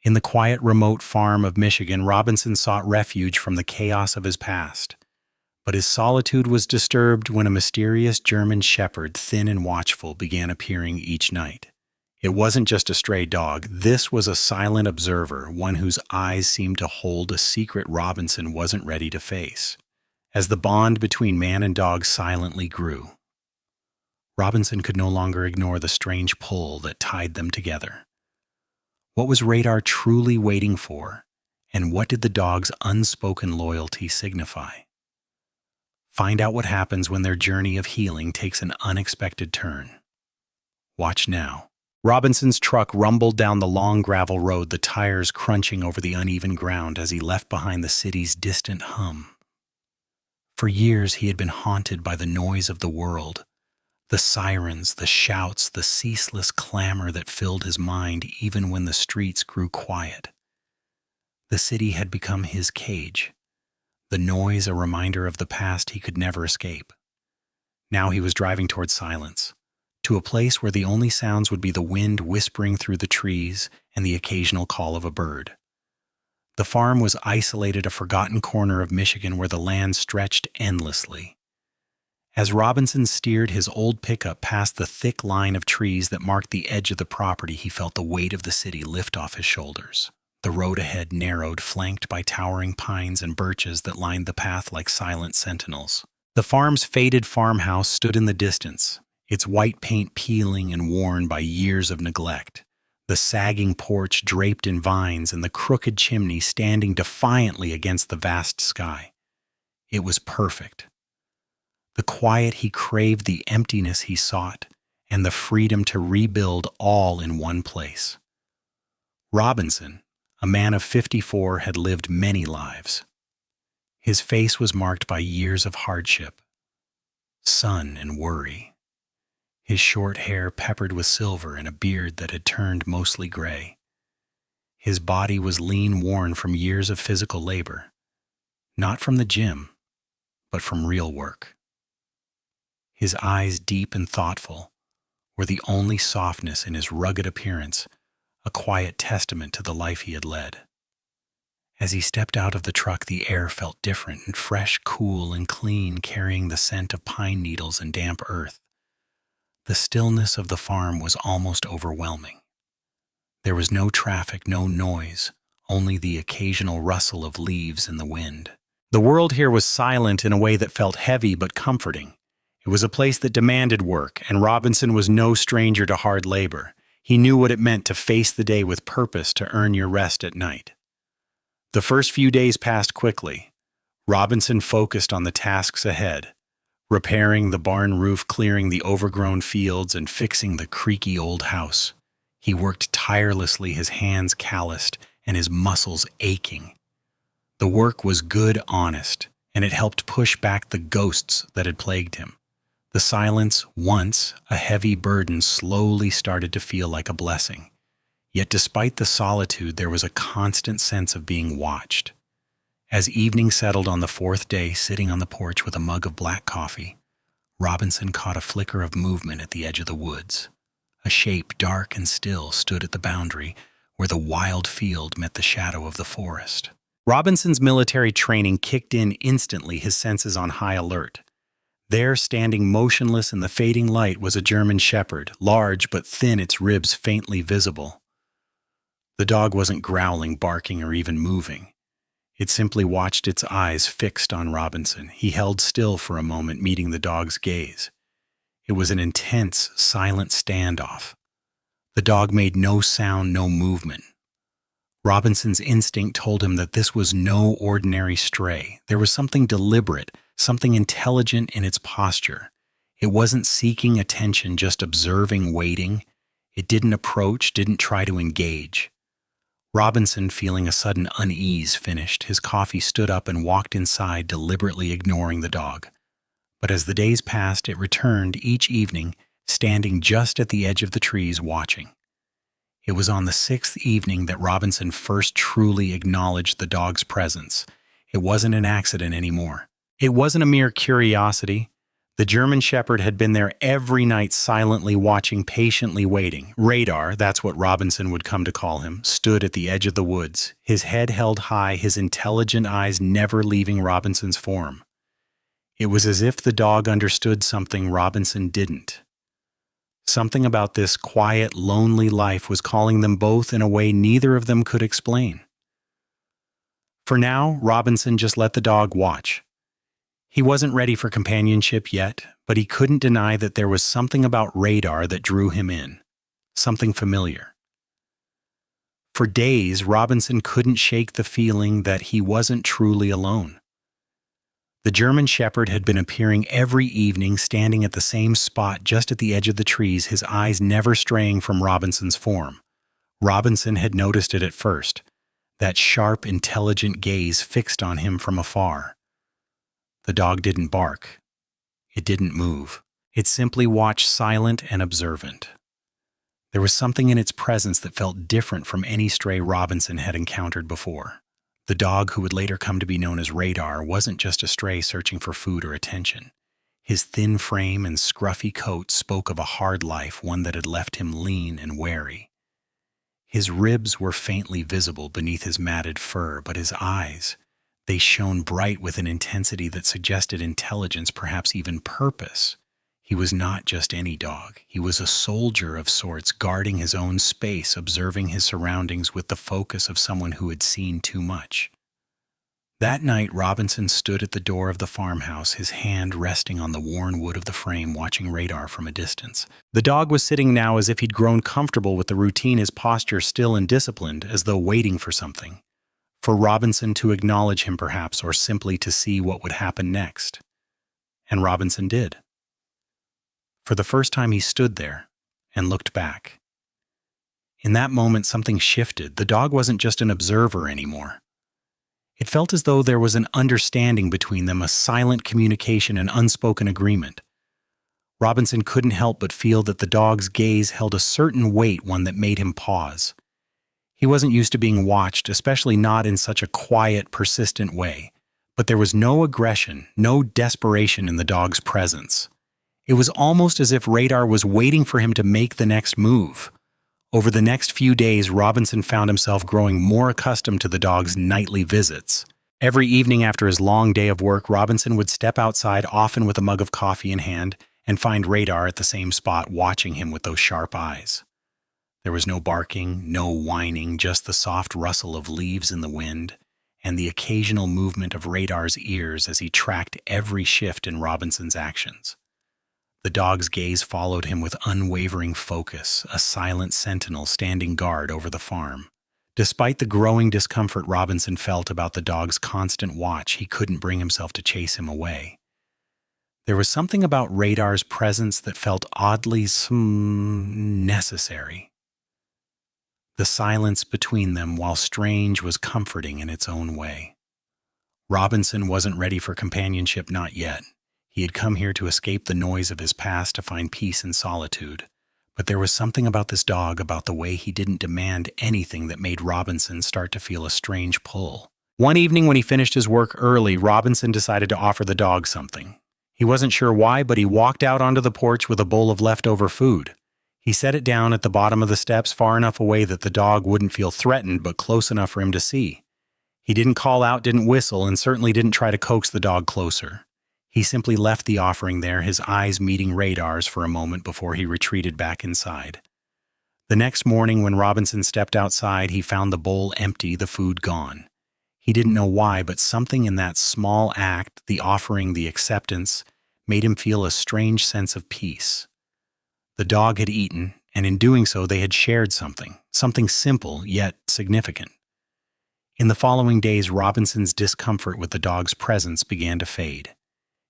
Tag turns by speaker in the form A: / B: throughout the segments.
A: In the quiet, remote farm of Michigan, Robinson sought refuge from the chaos of his past. But his solitude was disturbed when a mysterious German shepherd, thin and watchful, began appearing each night. It wasn't just a stray dog. This was a silent observer, one whose eyes seemed to hold a secret Robinson wasn't ready to face. As the bond between man and dog silently grew, Robinson could no longer ignore the strange pull that tied them together. What was Radar truly waiting for, and what did the dog's unspoken loyalty signify? Find out what happens when their journey of healing takes an unexpected turn. Watch now. Robinson's truck rumbled down the long gravel road, the tires crunching over the uneven ground as he left behind the city's distant hum. For years he had been haunted by the noise of the world, the sirens, the shouts, the ceaseless clamor that filled his mind even when the streets grew quiet. The city had become his cage, the noise a reminder of the past he could never escape. Now he was driving toward silence, to a place where the only sounds would be the wind whispering through the trees and the occasional call of a bird. The farm was isolated, a forgotten corner of Michigan where the land stretched endlessly. As Robinson steered his old pickup past the thick line of trees that marked the edge of the property, he felt the weight of the city lift off his shoulders. The road ahead narrowed, flanked by towering pines and birches that lined the path like silent sentinels. The farm's faded farmhouse stood in the distance, its white paint peeling and worn by years of neglect, the sagging porch draped in vines and the crooked chimney standing defiantly against the vast sky. It was perfect. The quiet he craved, the emptiness he sought, and the freedom to rebuild all in one place. Robinson, a man of 54, had lived many lives. His face was marked by years of hardship, sun and worry. His short hair peppered with silver and a beard that had turned mostly gray. His body was lean, worn from years of physical labor, not from the gym, but from real work. His eyes, deep and thoughtful, were the only softness in his rugged appearance, a quiet testament to the life he had led. As he stepped out of the truck, the air felt different and fresh, cool and clean, carrying the scent of pine needles and damp earth. The stillness of the farm was almost overwhelming. There was no traffic, no noise, only the occasional rustle of leaves in the wind. The world here was silent in a way that felt heavy but comforting. It was a place that demanded work, and Robinson was no stranger to hard labor. He knew what it meant to face the day with purpose, to earn your rest at night. The first few days passed quickly. Robinson focused on the tasks ahead, repairing the barn roof, clearing the overgrown fields, and fixing the creaky old house. He worked tirelessly, his hands calloused and his muscles aching. The work was good, honest, and it helped push back the ghosts that had plagued him. The silence, once a heavy burden, slowly started to feel like a blessing. Yet despite the solitude, there was a constant sense of being watched. As evening settled on the fourth day, sitting on the porch with a mug of black coffee, Robinson caught a flicker of movement at the edge of the woods. A shape, dark and still, stood at the boundary where the wild field met the shadow of the forest. Robinson's military training kicked in instantly, his senses on high alert. There, standing motionless in the fading light, was a German shepherd, large but thin, its ribs faintly visible. The dog wasn't growling, barking, or even moving. It simply watched, its eyes fixed on Robinson. He held still for a moment, meeting the dog's gaze. It was an intense, silent standoff. The dog made no sound, no movement. Robinson's instinct told him that this was no ordinary stray. There was something deliberate, something intelligent in its posture. It wasn't seeking attention, just observing, waiting. It didn't approach, didn't try to engage. Robinson, feeling a sudden unease, finished his coffee, stood up, and walked inside, deliberately ignoring the dog. But as the days passed, it returned each evening, standing just at the edge of the trees, watching. It was on the sixth evening that Robinson first truly acknowledged the dog's presence. It wasn't an accident anymore. It wasn't a mere curiosity. The German Shepherd had been there every night, silently watching, patiently waiting. Radar, that's what Robinson would come to call him, stood at the edge of the woods, his head held high, his intelligent eyes never leaving Robinson's form. It was as if the dog understood something Robinson didn't. Something about this quiet, lonely life was calling them both in a way neither of them could explain. For now, Robinson just let the dog watch. He wasn't ready for companionship yet, but he couldn't deny that there was something about Radar that drew him in, something familiar. For days, Robinson couldn't shake the feeling that he wasn't truly alone. The German Shepherd had been appearing every evening, standing at the same spot just at the edge of the trees, his eyes never straying from Robinson's form. Robinson had noticed it at first, that sharp, intelligent gaze fixed on him from afar. The dog didn't bark. It didn't move. It simply watched, silent and observant. There was something in its presence that felt different from any stray Robinson had encountered before. The dog, who would later come to be known as Radar, wasn't just a stray searching for food or attention. His thin frame and scruffy coat spoke of a hard life, one that had left him lean and wary. His ribs were faintly visible beneath his matted fur, but his eyes, they shone bright with an intensity that suggested intelligence, perhaps even purpose. He was not just any dog. He was a soldier of sorts, guarding his own space, observing his surroundings with the focus of someone who had seen too much. That night, Robinson stood at the door of the farmhouse, his hand resting on the worn wood of the frame, watching Radar from a distance. The dog was sitting now as if he'd grown comfortable with the routine, his posture still and disciplined, as though waiting for something. For Robinson to acknowledge him perhaps, or simply to see what would happen next. And Robinson did. For the first time he stood there and looked back. In that moment something shifted. The dog wasn't just an observer anymore. It felt as though there was an understanding between them, a silent communication, an unspoken agreement. Robinson couldn't help but feel that the dog's gaze held a certain weight, one that made him pause. He wasn't used to being watched, especially not in such a quiet, persistent way. But there was no aggression, no desperation in the dog's presence. It was almost as if Radar was waiting for him to make the next move. Over the next few days, Robinson found himself growing more accustomed to the dog's nightly visits. Every evening after his long day of work, Robinson would step outside, often with a mug of coffee in hand, and find Radar at the same spot, watching him with those sharp eyes. There was no barking, no whining, just the soft rustle of leaves in the wind, and the occasional movement of Radar's ears as he tracked every shift in Robinson's actions. The dog's gaze followed him with unwavering focus, a silent sentinel standing guard over the farm. Despite the growing discomfort Robinson felt about the dog's constant watch, he couldn't bring himself to chase him away. There was something about Radar's presence that felt oddly necessary. The silence between them, while strange, was comforting in its own way. Robinson wasn't ready for companionship, not yet. He had come here to escape the noise of his past, to find peace in solitude. But there was something about this dog, about the way he didn't demand anything, that made Robinson start to feel a strange pull. One evening when he finished his work early, Robinson decided to offer the dog something. He wasn't sure why, but he walked out onto the porch with a bowl of leftover food. He set it down at the bottom of the steps, far enough away that the dog wouldn't feel threatened, but close enough for him to see. He didn't call out, didn't whistle, and certainly didn't try to coax the dog closer. He simply left the offering there, his eyes meeting Radar's for a moment before he retreated back inside. The next morning, when Robinson stepped outside, he found the bowl empty, the food gone. He didn't know why, but something in that small act, the offering, the acceptance, made him feel a strange sense of peace. The dog had eaten, and in doing so they had shared something simple yet significant. In the following days, Robinson's discomfort with the dog's presence began to fade.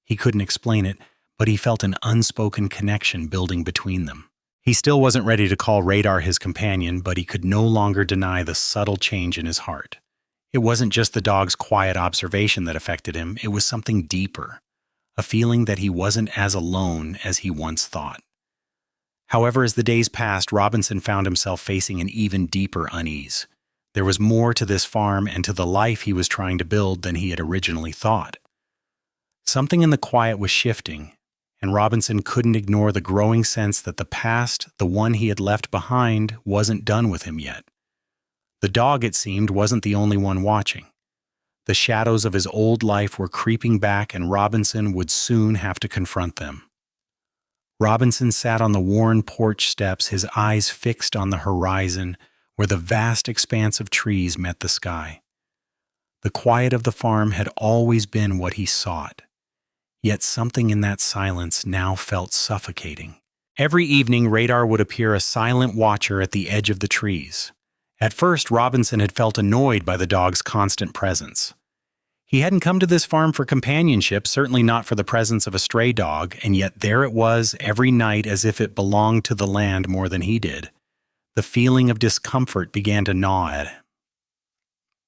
A: He couldn't explain it, but he felt an unspoken connection building between them. He still wasn't ready to call Radar his companion, but he could no longer deny the subtle change in his heart. It wasn't just the dog's quiet observation that affected him, it was something deeper, a feeling that he wasn't as alone as he once thought. However, as the days passed, Robinson found himself facing an even deeper unease. There was more to this farm and to the life he was trying to build than he had originally thought. Something in the quiet was shifting, and Robinson couldn't ignore the growing sense that the past, the one he had left behind, wasn't done with him yet. The dog, it seemed, wasn't the only one watching. The shadows of his old life were creeping back, and Robinson would soon have to confront them. Robinson sat on the worn porch steps, his eyes fixed on the horizon, where the vast expanse of trees met the sky. The quiet of the farm had always been what he sought, yet something in that silence now felt suffocating. Every evening, Radar would appear, a silent watcher at the edge of the trees. At first, Robinson had felt annoyed by the dog's constant presence. He hadn't come to this farm for companionship, certainly not for the presence of a stray dog, and yet there it was every night, as if it belonged to the land more than he did. The feeling of discomfort began to gnaw at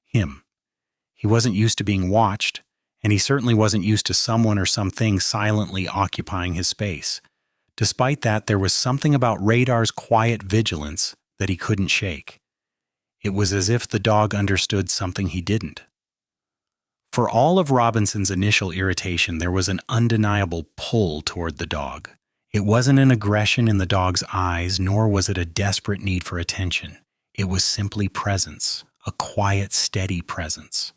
A: him. He wasn't used to being watched, and he certainly wasn't used to someone or something silently occupying his space. Despite that, there was something about Radar's quiet vigilance that he couldn't shake. It was as if the dog understood something he didn't. For all of Robinson's initial irritation, there was an undeniable pull toward the dog. It wasn't an aggression in the dog's eyes, nor was it a desperate need for attention. It was simply presence, a quiet, steady presence.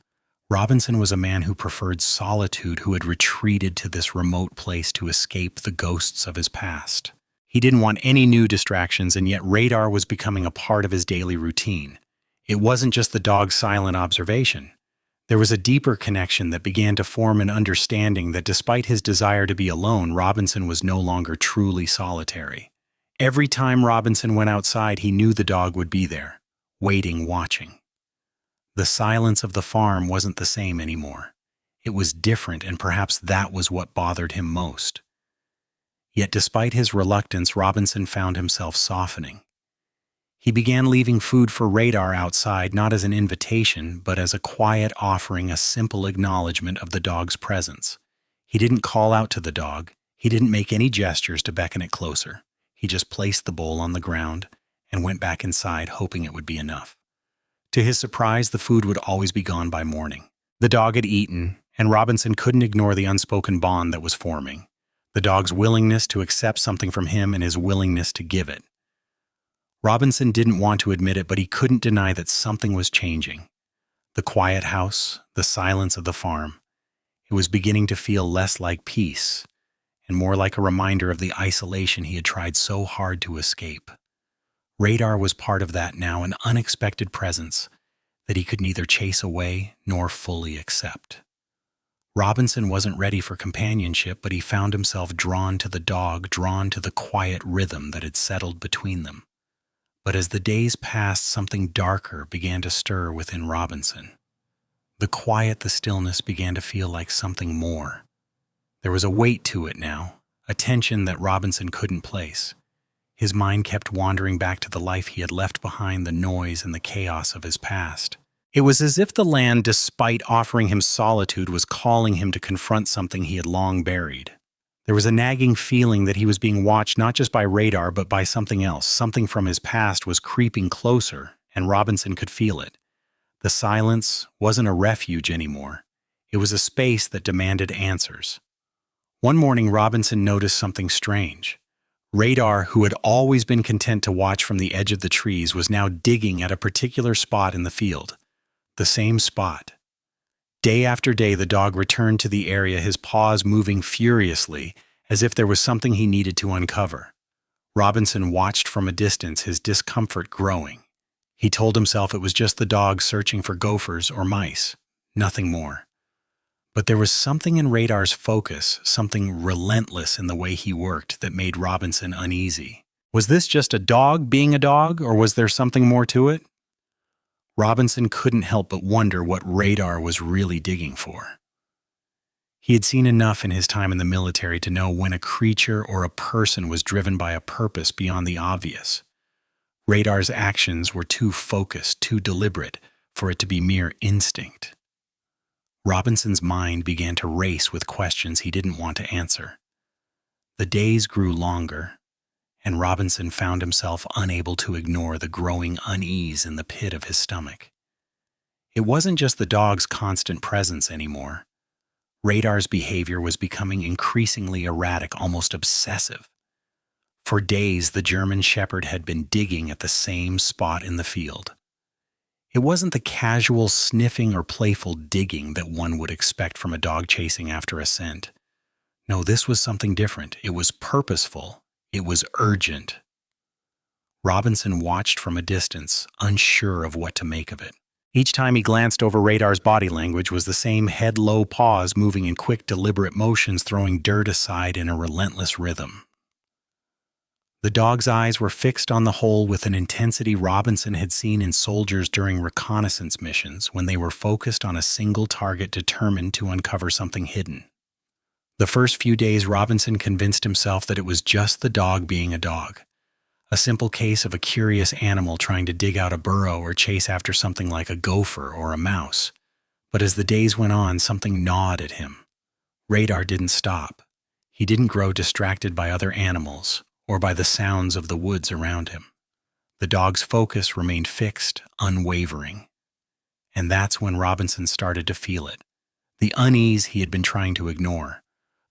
A: Robinson was a man who preferred solitude, who had retreated to this remote place to escape the ghosts of his past. He didn't want any new distractions, and yet Radar was becoming a part of his daily routine. It wasn't just the dog's silent observation. There was a deeper connection that began to form, an understanding that despite his desire to be alone, Robinson was no longer truly solitary. Every time Robinson went outside, he knew the dog would be there, waiting, watching. The silence of the farm wasn't the same anymore. It was different, and perhaps that was what bothered him most. Yet despite his reluctance, Robinson found himself softening. He began leaving food for Radar outside, not as an invitation, but as a quiet offering, a simple acknowledgement of the dog's presence. He didn't call out to the dog. He didn't make any gestures to beckon it closer. He just placed the bowl on the ground and went back inside, hoping it would be enough. To his surprise, the food would always be gone by morning. The dog had eaten, and Robinson couldn't ignore the unspoken bond that was forming. The dog's willingness to accept something from him and his willingness to give it. Robinson didn't want to admit it, but he couldn't deny that something was changing. The quiet house, the silence of the farm. It was beginning to feel less like peace, and more like a reminder of the isolation he had tried so hard to escape. Radar was part of that now, an unexpected presence that he could neither chase away nor fully accept. Robinson wasn't ready for companionship, but he found himself drawn to the dog, drawn to the quiet rhythm that had settled between them. But as the days passed, something darker began to stir within Robinson. The quiet, the stillness began to feel like something more. There was a weight to it now, a tension that Robinson couldn't place. His mind kept wandering back to the life he had left behind, the noise and the chaos of his past. It was as if the land, despite offering him solitude, was calling him to confront something he had long buried. There was a nagging feeling that he was being watched not just by Radar, but by something else. Something from his past was creeping closer, and Robinson could feel it. The silence wasn't a refuge anymore. It was a space that demanded answers. One morning, Robinson noticed something strange. Radar, who had always been content to watch from the edge of the trees, was now digging at a particular spot in the field. The same spot. Day after day, the dog returned to the area, his paws moving furiously, as if there was something he needed to uncover. Robinson watched from a distance, his discomfort growing. He told himself it was just the dog searching for gophers or mice, nothing more. But there was something in Radar's focus, something relentless in the way he worked, that made Robinson uneasy. Was this just a dog being a dog, or was there something more to it? Robinson couldn't help but wonder what Radar was really digging for. He had seen enough in his time in the military to know when a creature or a person was driven by a purpose beyond the obvious. Radar's actions were too focused, too deliberate, for it to be mere instinct. Robinson's mind began to race with questions he didn't want to answer. The days grew longer, and Robinson found himself unable to ignore the growing unease in the pit of his stomach. It wasn't just the dog's constant presence anymore. Radar's behavior was becoming increasingly erratic, almost obsessive. For days, the German Shepherd had been digging at the same spot in the field. It wasn't the casual sniffing or playful digging that one would expect from a dog chasing after a scent. No, this was something different. It was purposeful. It was urgent. Robinson watched from a distance, unsure of what to make of it. Each time he glanced over Radar's body language was the same head-low paws moving in quick, deliberate motions, throwing dirt aside in a relentless rhythm. The dog's eyes were fixed on the hole with an intensity Robinson had seen in soldiers during reconnaissance missions when they were focused on a single target determined to uncover something hidden. The first few days, Robinson convinced himself that it was just the dog being a dog, a simple case of a curious animal trying to dig out a burrow or chase after something like a gopher or a mouse. But as the days went on, something gnawed at him. Radar didn't stop. He didn't grow distracted by other animals or by the sounds of the woods around him. The dog's focus remained fixed, unwavering. And that's when Robinson started to feel it, the unease he had been trying to ignore.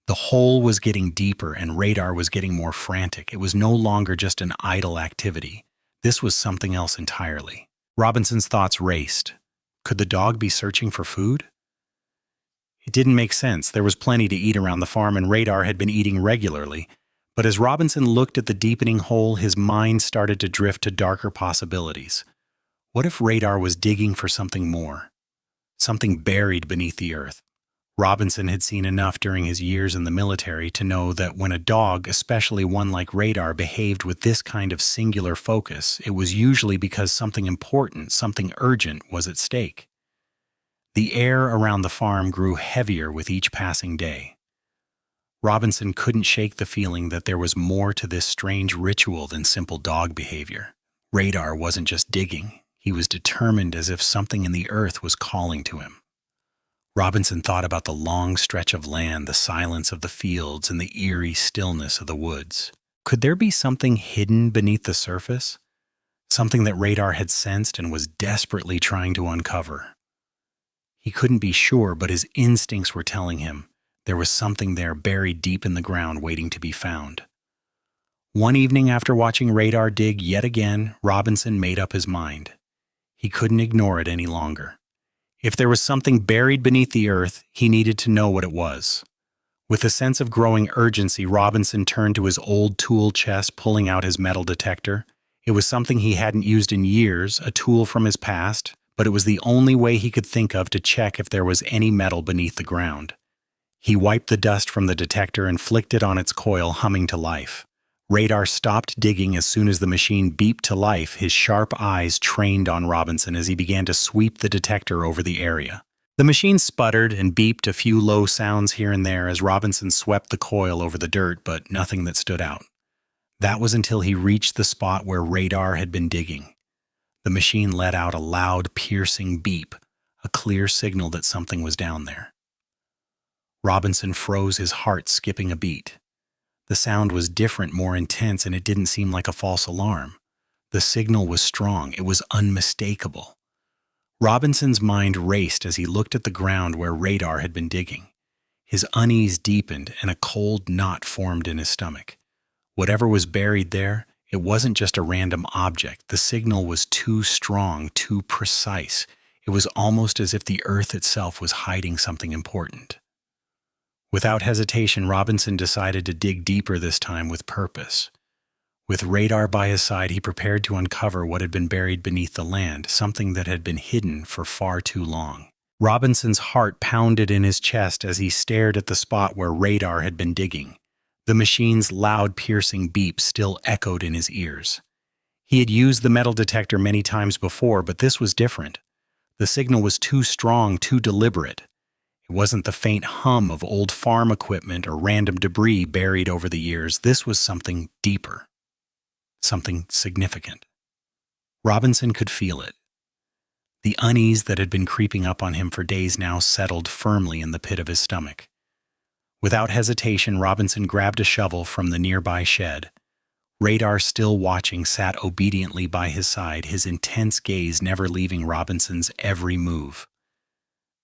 A: The hole was getting deeper and Radar was getting more frantic. It was no longer just an idle activity. This was something else entirely. Robinson's thoughts raced. Could the dog be searching for food? It didn't make sense. There was plenty to eat around the farm and Radar had been eating regularly. But as Robinson looked at the deepening hole, his mind started to drift to darker possibilities. What if Radar was digging for something more? Something buried beneath the earth? Robinson had seen enough during his years in the military to know that when a dog, especially one like Radar, behaved with this kind of singular focus, it was usually because something important, something urgent, was at stake. The air around the farm grew heavier with each passing day. Robinson couldn't shake the feeling that there was more to this strange ritual than simple dog behavior. Radar wasn't just digging. He was determined, as if something in the earth was calling to him. Robinson thought about the long stretch of land, the silence of the fields, and the eerie stillness of the woods. Could there be something hidden beneath the surface? Something that Radar had sensed and was desperately trying to uncover. He couldn't be sure, but his instincts were telling him there was something there buried deep in the ground waiting to be found. One evening after watching Radar dig yet again, Robinson made up his mind. He couldn't ignore it any longer. If there was something buried beneath the earth, he needed to know what it was. With a sense of growing urgency, Robinson turned to his old tool chest, pulling out his metal detector. It was something he hadn't used in years, a tool from his past, but it was the only way he could think of to check if there was any metal beneath the ground. He wiped the dust from the detector and flicked it on its coil, humming to life. Radar stopped digging as soon as the machine beeped to life, his sharp eyes trained on Robinson as he began to sweep the detector over the area. The machine sputtered and beeped a few low sounds here and there as Robinson swept the coil over the dirt, but nothing that stood out. That was until he reached the spot where Radar had been digging. The machine let out a loud, piercing beep, a clear signal that something was down there. Robinson froze, his heart skipping a beat. The sound was different, more intense, and it didn't seem like a false alarm. The signal was strong. It was unmistakable. Robinson's mind raced as he looked at the ground where Radar had been digging. His unease deepened, and a cold knot formed in his stomach. Whatever was buried there, it wasn't just a random object. The signal was too strong, too precise. It was almost as if the earth itself was hiding something important. Without hesitation, Robinson decided to dig deeper this time with purpose. With Radar by his side, he prepared to uncover what had been buried beneath the land, something that had been hidden for far too long. Robinson's heart pounded in his chest as he stared at the spot where Radar had been digging. The machine's loud, piercing beep still echoed in his ears. He had used the metal detector many times before, but this was different. The signal was too strong, too deliberate. It wasn't the faint hum of old farm equipment or random debris buried over the years. This was something deeper, something significant. Robinson could feel it. The unease that had been creeping up on him for days now settled firmly in the pit of his stomach. Without hesitation, Robinson grabbed a shovel from the nearby shed. Radar, still watching, sat obediently by his side, his intense gaze never leaving Robinson's every move.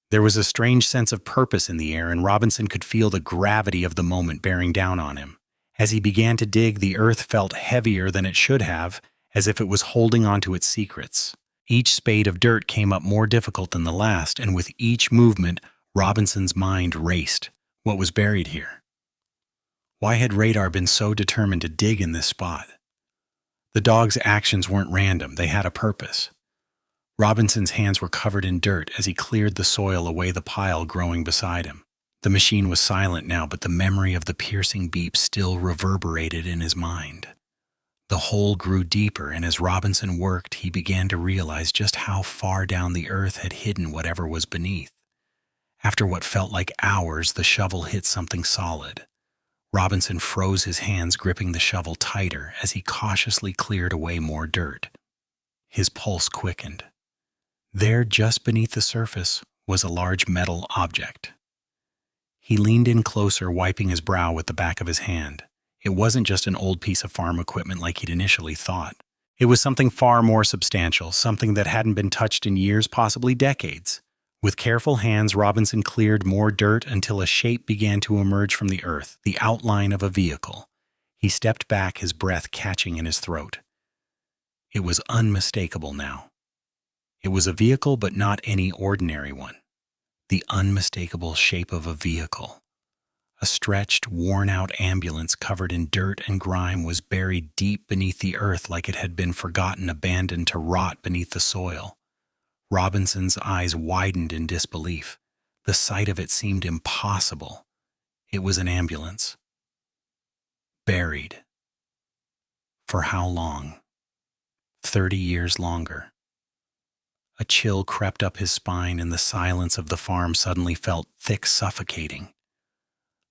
A: There was a strange sense of purpose in the air, and Robinson could feel the gravity of the moment bearing down on him. As he began to dig, the earth felt heavier than it should have, as if it was holding on to its secrets. Each spade of dirt came up more difficult than the last, and with each movement, Robinson's mind raced. What was buried here? Why had Radar been so determined to dig in this spot? The dog's actions weren't random, they had a purpose. Robinson's hands were covered in dirt as he cleared the soil away the pile growing beside him. The machine was silent now, but the memory of the piercing beep still reverberated in his mind. The hole grew deeper, and as Robinson worked, he began to realize just how far down the earth had hidden whatever was beneath. After what felt like hours, the shovel hit something solid. Robinson froze his hands, gripping the shovel tighter as he cautiously cleared away more dirt. His pulse quickened. There, just beneath the surface, was a large metal object. He leaned in closer, wiping his brow with the back of his hand. It wasn't just an old piece of farm equipment like he'd initially thought. It was something far more substantial, something that hadn't been touched in years, possibly decades. With careful hands, Robinson cleared more dirt until a shape began to emerge from the earth, the outline of a vehicle. He stepped back, his breath catching in his throat. It was unmistakable now. It was a vehicle, but not any ordinary one. The unmistakable shape of a vehicle. A stretched, worn-out ambulance covered in dirt and grime was buried deep beneath the earth like it had been forgotten, abandoned to rot beneath the soil. Robinson's eyes widened in disbelief. The sight of it seemed impossible. It was an ambulance. Buried. For how long? 30 years longer. A chill crept up his spine, and the silence of the farm suddenly felt thick, suffocating.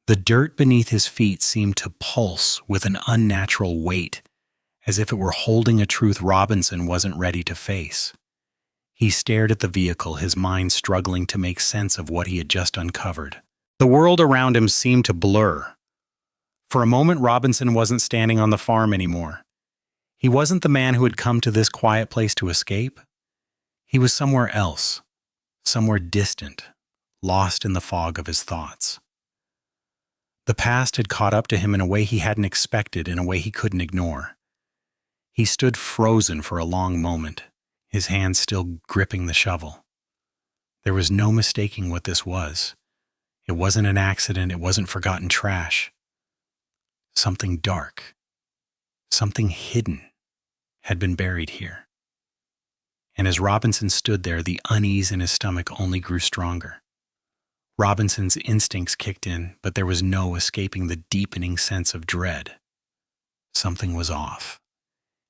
A: The dirt beneath his feet seemed to pulse with an unnatural weight, as if it were holding a truth Robinson wasn't ready to face. He stared at the vehicle, his mind struggling to make sense of what he had just uncovered. The world around him seemed to blur. For a moment, Robinson wasn't standing on the farm anymore. He wasn't the man who had come to this quiet place to escape. He was somewhere else, somewhere distant, lost in the fog of his thoughts. The past had caught up to him in a way he hadn't expected, in a way he couldn't ignore. He stood frozen for a long moment, his hands still gripping the shovel. There was no mistaking what this was. It wasn't an accident, it wasn't forgotten trash. Something dark, something hidden, had been buried here. And as Robinson stood there, the unease in his stomach only grew stronger. Robinson's instincts kicked in, but there was no escaping the deepening sense of dread. Something was off.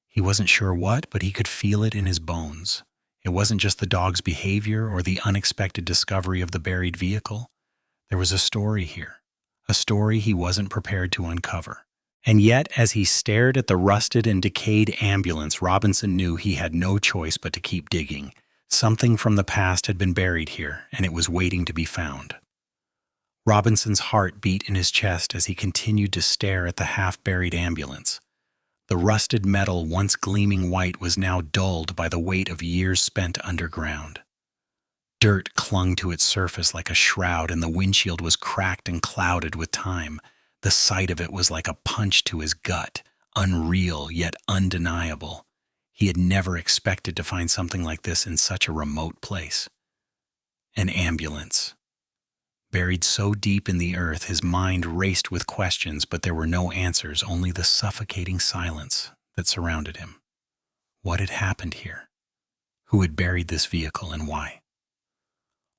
A: He wasn't sure what, but he could feel it in his bones. It wasn't just the dog's behavior or the unexpected discovery of the buried vehicle. There was a story here, a story he wasn't prepared to uncover. And yet, as he stared at the rusted and decayed ambulance, Robinson knew he had no choice but to keep digging. Something from the past had been buried here, and it was waiting to be found. Robinson's heart beat in his chest as he continued to stare at the half-buried ambulance. The rusted metal, once gleaming white, was now dulled by the weight of years spent underground. Dirt clung to its surface like a shroud, and the windshield was cracked and clouded with time. The sight of it was like a punch to his gut, unreal yet undeniable. He had never expected to find something like this in such a remote place. An ambulance. Buried so deep in the earth, his mind raced with questions, but there were no answers, only the suffocating silence that surrounded him. What had happened here? Who had buried this vehicle, and why?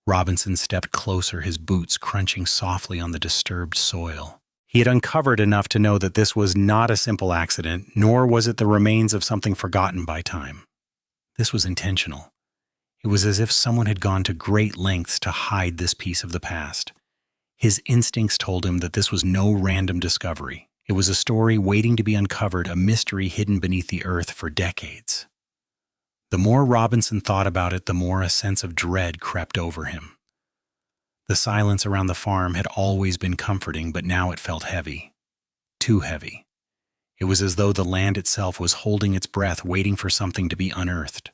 A: Robinson stepped closer, his boots crunching softly on the disturbed soil. He had uncovered enough to know that this was not a simple accident, nor was it the remains of something forgotten by time. This was intentional. It was as if someone had gone to great lengths to hide this piece of the past. His instincts told him that this was no random discovery. It was a story waiting to be uncovered, a mystery hidden beneath the earth for decades. The more Robinson thought about it, the more a sense of dread crept over him. The silence around the farm had always been comforting, but now it felt heavy. Too heavy. It was as though the land itself was holding its breath, waiting for something to be unearthed.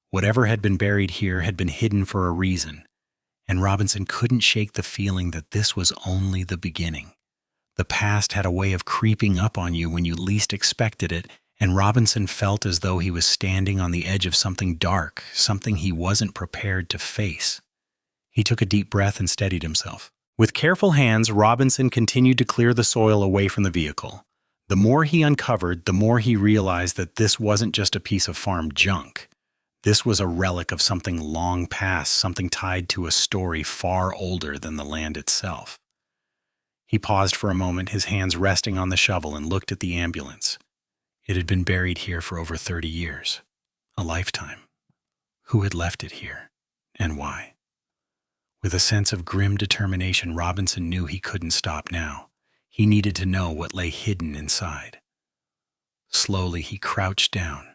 A: Whatever had been buried here had been hidden for a reason, And Robinson couldn't shake the feeling that this was only the beginning. The past had a way of creeping up on you when you least expected it, and Robinson felt as though he was standing on the edge of something dark, something he wasn't prepared to face. He took a deep breath and steadied himself. With careful hands, Robinson continued to clear the soil away from the vehicle. The more he uncovered, the more he realized that this wasn't just a piece of farm junk. This was a relic of something long past, something tied to a story far older than the land itself. He paused for a moment, his hands resting on the shovel, and looked at the ambulance. It had been buried here for over 30 years. A lifetime. Who had left it here? And why? With a sense of grim determination, Robinson knew he couldn't stop now. He needed to know what lay hidden inside. Slowly, he crouched down,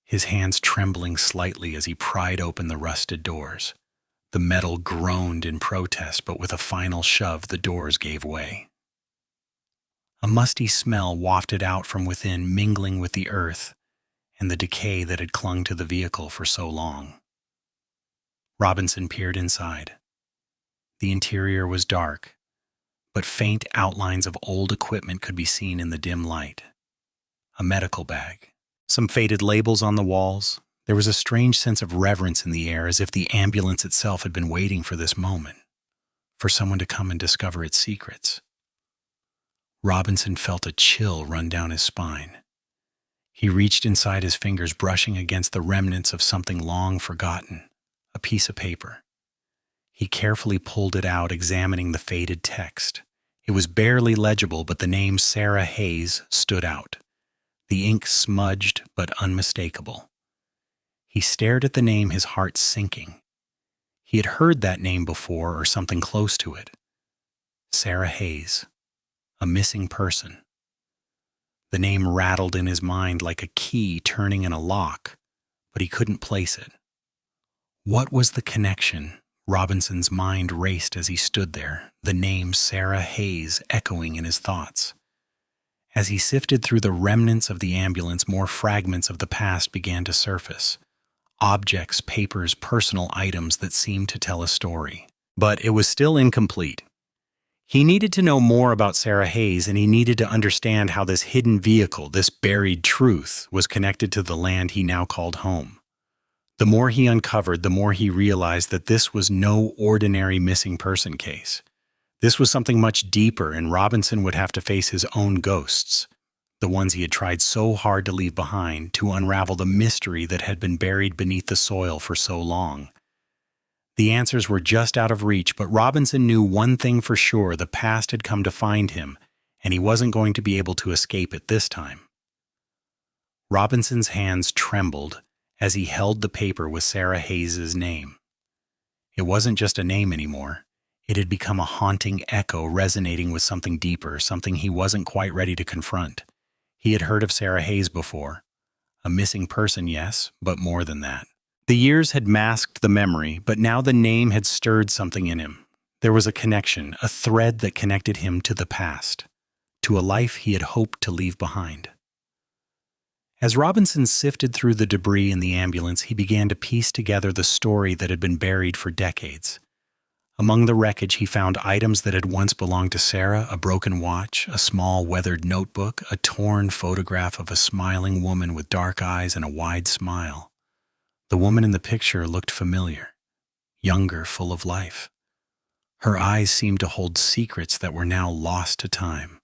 A: his hands trembling slightly as he pried open the rusted doors. The metal groaned in protest, but with a final shove, the doors gave way. A musty smell wafted out from within, mingling with the earth and the decay that had clung to the vehicle for so long. Robinson peered inside. The interior was dark, but faint outlines of old equipment could be seen in the dim light. A medical bag, some faded labels on the walls. There was a strange sense of reverence in the air, as if the ambulance itself had been waiting for this moment, for someone to come and discover its secrets. Robinson felt a chill run down his spine. He reached inside his fingers, brushing against the remnants of something long forgotten, a piece of paper. He carefully pulled it out, examining the faded text. It was barely legible, but the name Sarah Hayes stood out. The ink smudged but unmistakable. He stared at the name, his heart sinking. He had heard that name before, or something close to it. Sarah Hayes, a missing person. The name rattled in his mind like a key turning in a lock, but he couldn't place it. What was the connection? Robinson's mind raced as he stood there, the name Sarah Hayes echoing in his thoughts. As he sifted through the remnants of the ambulance, more fragments of the past began to surface. Objects, papers, personal items that seemed to tell a story. But it was still incomplete. He needed to know more about Sarah Hayes, and he needed to understand how this hidden vehicle, this buried truth, was connected to the land he now called home. The more he uncovered, the more he realized that this was no ordinary missing person case. This was something much deeper, and Robinson would have to face his own ghosts, the ones he had tried so hard to leave behind, to unravel the mystery that had been buried beneath the soil for so long. The answers were just out of reach, but Robinson knew one thing for sure: the past had come to find him, and he wasn't going to be able to escape it this time. Robinson's hands trembled as he held the paper with Sarah Hayes' name. It wasn't just a name anymore. It had become a haunting echo, resonating with something deeper, something he wasn't quite ready to confront. He had heard of Sarah Hayes before. A missing person, yes, but more than that. The years had masked the memory, but now the name had stirred something in him. There was a connection, a thread that connected him to the past, to a life he had hoped to leave behind. As Robinson sifted through the debris in the ambulance, he began to piece together the story that had been buried for decades. Among the wreckage, he found items that had once belonged to Sarah: a broken watch, a small weathered notebook, a torn photograph of a smiling woman with dark eyes and a wide smile. The woman in the picture looked familiar, younger, full of life. Her eyes seemed to hold secrets that were now lost to time.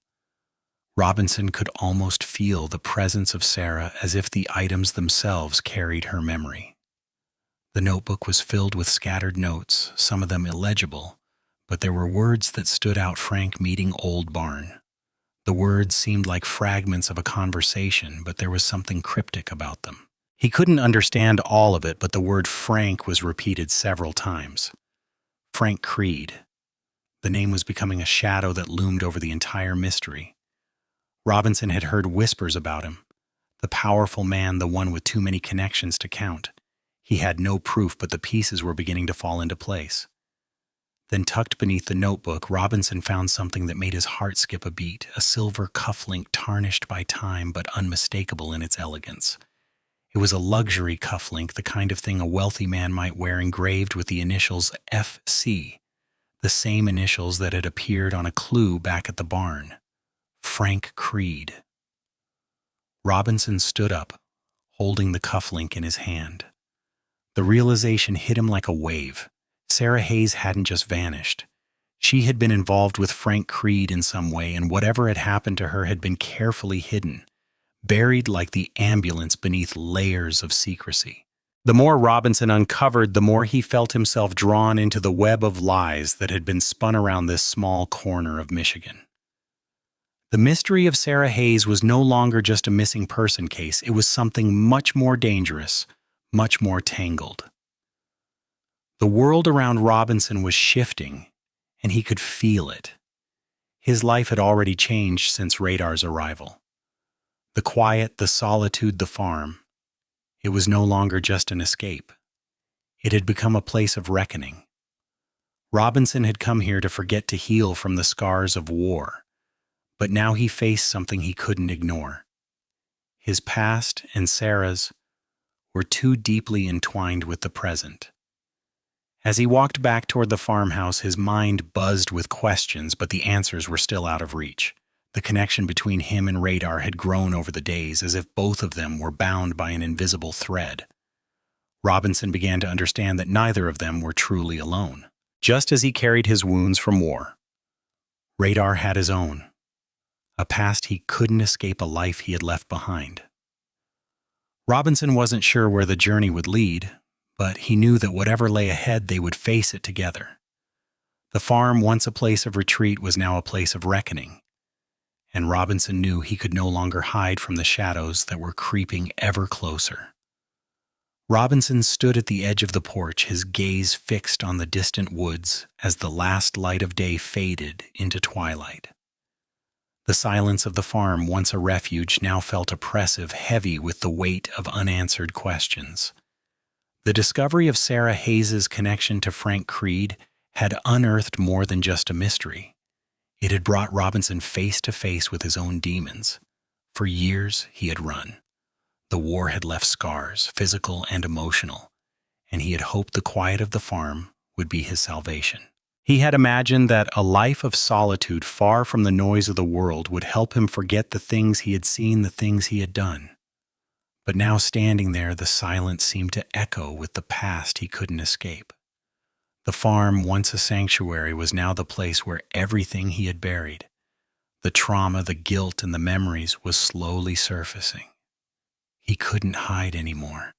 A: Robinson could almost feel the presence of Sarah, as if the items themselves carried her memory. The notebook was filled with scattered notes, some of them illegible, but there were words that stood out: Frank meeting Old Barn. The words seemed like fragments of a conversation, but there was something cryptic about them. He couldn't understand all of it, but the word Frank was repeated several times. Frank Creed. The name was becoming a shadow that loomed over the entire mystery. Robinson had heard whispers about him. The powerful man, the one with too many connections to count. He had no proof, but the pieces were beginning to fall into place. Then, tucked beneath the notebook, Robinson found something that made his heart skip a beat: a silver cufflink tarnished by time but unmistakable in its elegance. It was a luxury cufflink, the kind of thing a wealthy man might wear, engraved with the initials FC, the same initials that had appeared on a clue back at the barn. Frank Creed. Robinson stood up, holding the cufflink in his hand. The realization hit him like a wave. Sarah Hayes hadn't just vanished. She had been involved with Frank Creed in some way, and whatever had happened to her had been carefully hidden, buried like the ambulance beneath layers of secrecy. The more Robinson uncovered, the more he felt himself drawn into the web of lies that had been spun around this small corner of Michigan. The mystery of Sarah Hayes was no longer just a missing person case. It was something much more dangerous, much more tangled. The world around Robinson was shifting, and he could feel it. His life had already changed since Radar's arrival. The quiet, the solitude, the farm. It was no longer just an escape. It had become a place of reckoning. Robinson had come here to forget to heal from the scars of war, but now he faced something he couldn't ignore. His past and Sarah's were too deeply entwined with the present. As he walked back toward the farmhouse, his mind buzzed with questions, but the answers were still out of reach. The connection between him and Radar had grown over the days, as if both of them were bound by an invisible thread. Robinson began to understand that neither of them were truly alone. Just as he carried his wounds from war, Radar had his own, a past he couldn't escape, a life he had left behind. Robinson wasn't sure where the journey would lead, but he knew that whatever lay ahead, they would face it together. The farm, once a place of retreat, was now a place of reckoning, and Robinson knew he could no longer hide from the shadows that were creeping ever closer. Robinson stood at the edge of the porch, his gaze fixed on the distant woods as the last light of day faded into twilight. The silence of the farm, once a refuge, now felt oppressive, heavy with the weight of unanswered questions. The discovery of Sarah Hayes' connection to Frank Creed had unearthed more than just a mystery. It had brought Robinson face to face with his own demons. For years, he had run. The war had left scars, physical and emotional, and he had hoped the quiet of the farm would be his salvation. He had imagined that a life of solitude far from the noise of the world would help him forget the things he had seen, the things he had done. But now, standing there, the silence seemed to echo with the past he couldn't escape. The farm, once a sanctuary, was now the place where everything he had buried, the trauma, the guilt, and the memories, was slowly surfacing. He couldn't hide anymore.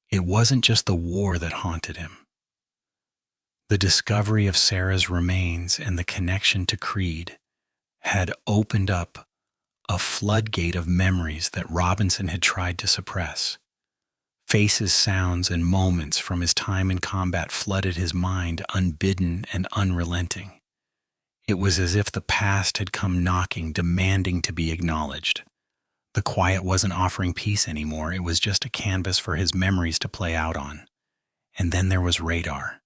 A: It wasn't just the war that haunted him. The discovery of Sarah's remains and the connection to Creed had opened up a floodgate of memories that Robinson had tried to suppress. Faces, sounds, and moments from his time in combat flooded his mind, unbidden and unrelenting. It was as if the past had come knocking, demanding to be acknowledged. The quiet wasn't offering peace anymore. It was just a canvas for his memories to play out on. And then there was Radar.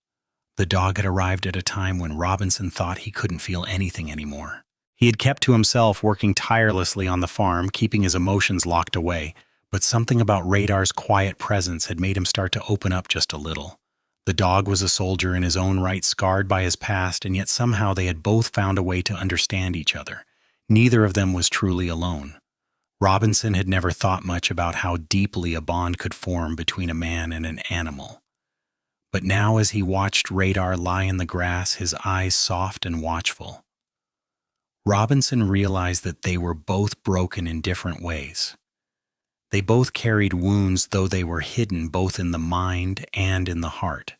A: The dog had arrived at a time when Robinson thought he couldn't feel anything anymore. He had kept to himself, working tirelessly on the farm, keeping his emotions locked away, but something about Radar's quiet presence had made him start to open up just a little. The dog was a soldier in his own right, scarred by his past, and yet somehow they had both found a way to understand each other. Neither of them was truly alone. Robinson had never thought much about how deeply a bond could form between a man and an animal. But now, as he watched Radar lie in the grass, his eyes soft and watchful, Robinson realized that they were both broken in different ways. They both carried wounds, though they were hidden both in the mind and in the heart.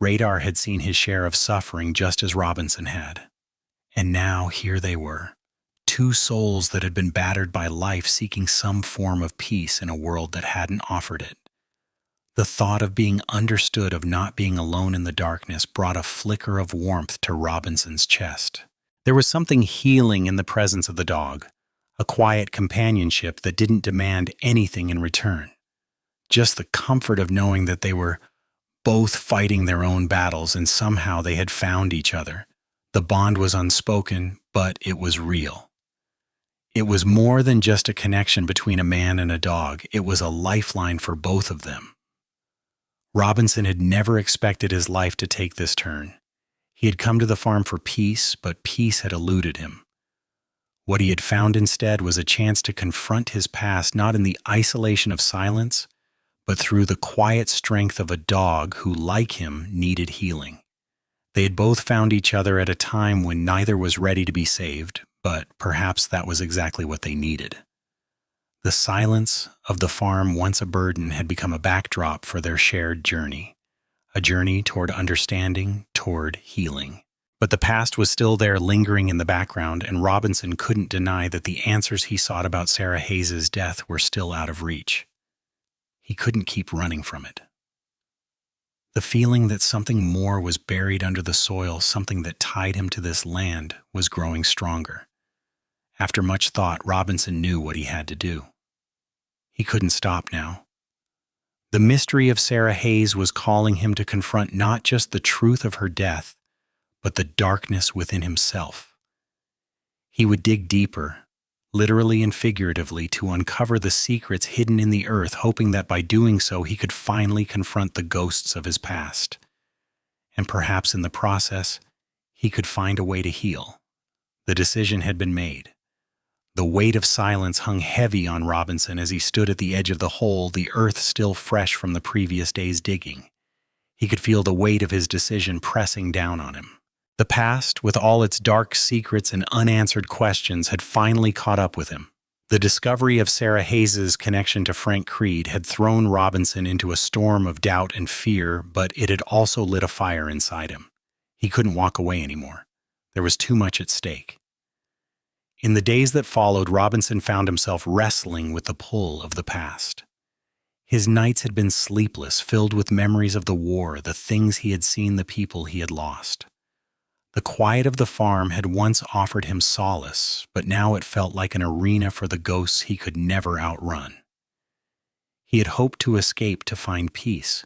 A: Radar had seen his share of suffering just as Robinson had. And now here they were, two souls that had been battered by life, seeking some form of peace in a world that hadn't offered it. The thought of being understood, of not being alone in the darkness, brought a flicker of warmth to Robinson's chest. There was something healing in the presence of the dog, a quiet companionship that didn't demand anything in return. Just the comfort of knowing that they were both fighting their own battles and somehow they had found each other. The bond was unspoken, but it was real. It was more than just a connection between a man and a dog. It was a lifeline for both of them. Robinson had never expected his life to take this turn. He had come to the farm for peace, but peace had eluded him. What he had found instead was a chance to confront his past, not in the isolation of silence, but through the quiet strength of a dog who, like him, needed healing. They had both found each other at a time when neither was ready to be saved, but perhaps that was exactly what they needed. The silence of the farm, once a burden, had become a backdrop for their shared journey, a journey toward understanding, toward healing. But the past was still there, lingering in the background, and Robinson couldn't deny that the answers he sought about Sarah Hayes's death were still out of reach. He couldn't keep running from it. The feeling that something more was buried under the soil, something that tied him to this land, was growing stronger. After much thought, Robinson knew what he had to do. He couldn't stop now. The mystery of Sarah Hayes was calling him to confront not just the truth of her death, but the darkness within himself. He would dig deeper, literally and figuratively, to uncover the secrets hidden in the earth, hoping that by doing so he could finally confront the ghosts of his past. And perhaps in the process, he could find a way to heal. The decision had been made. The weight of silence hung heavy on Robinson as he stood at the edge of the hole, the earth still fresh from the previous day's digging. He could feel the weight of his decision pressing down on him. The past, with all its dark secrets and unanswered questions, had finally caught up with him. The discovery of Sarah Hayes's connection to Frank Creed had thrown Robinson into a storm of doubt and fear, but it had also lit a fire inside him. He couldn't walk away anymore. There was too much at stake. In the days that followed, Robinson found himself wrestling with the pull of the past. His nights had been sleepless, filled with memories of the war, the things he had seen, the people he had lost. The quiet of the farm had once offered him solace, but now it felt like an arena for the ghosts he could never outrun. He had hoped to escape to find peace,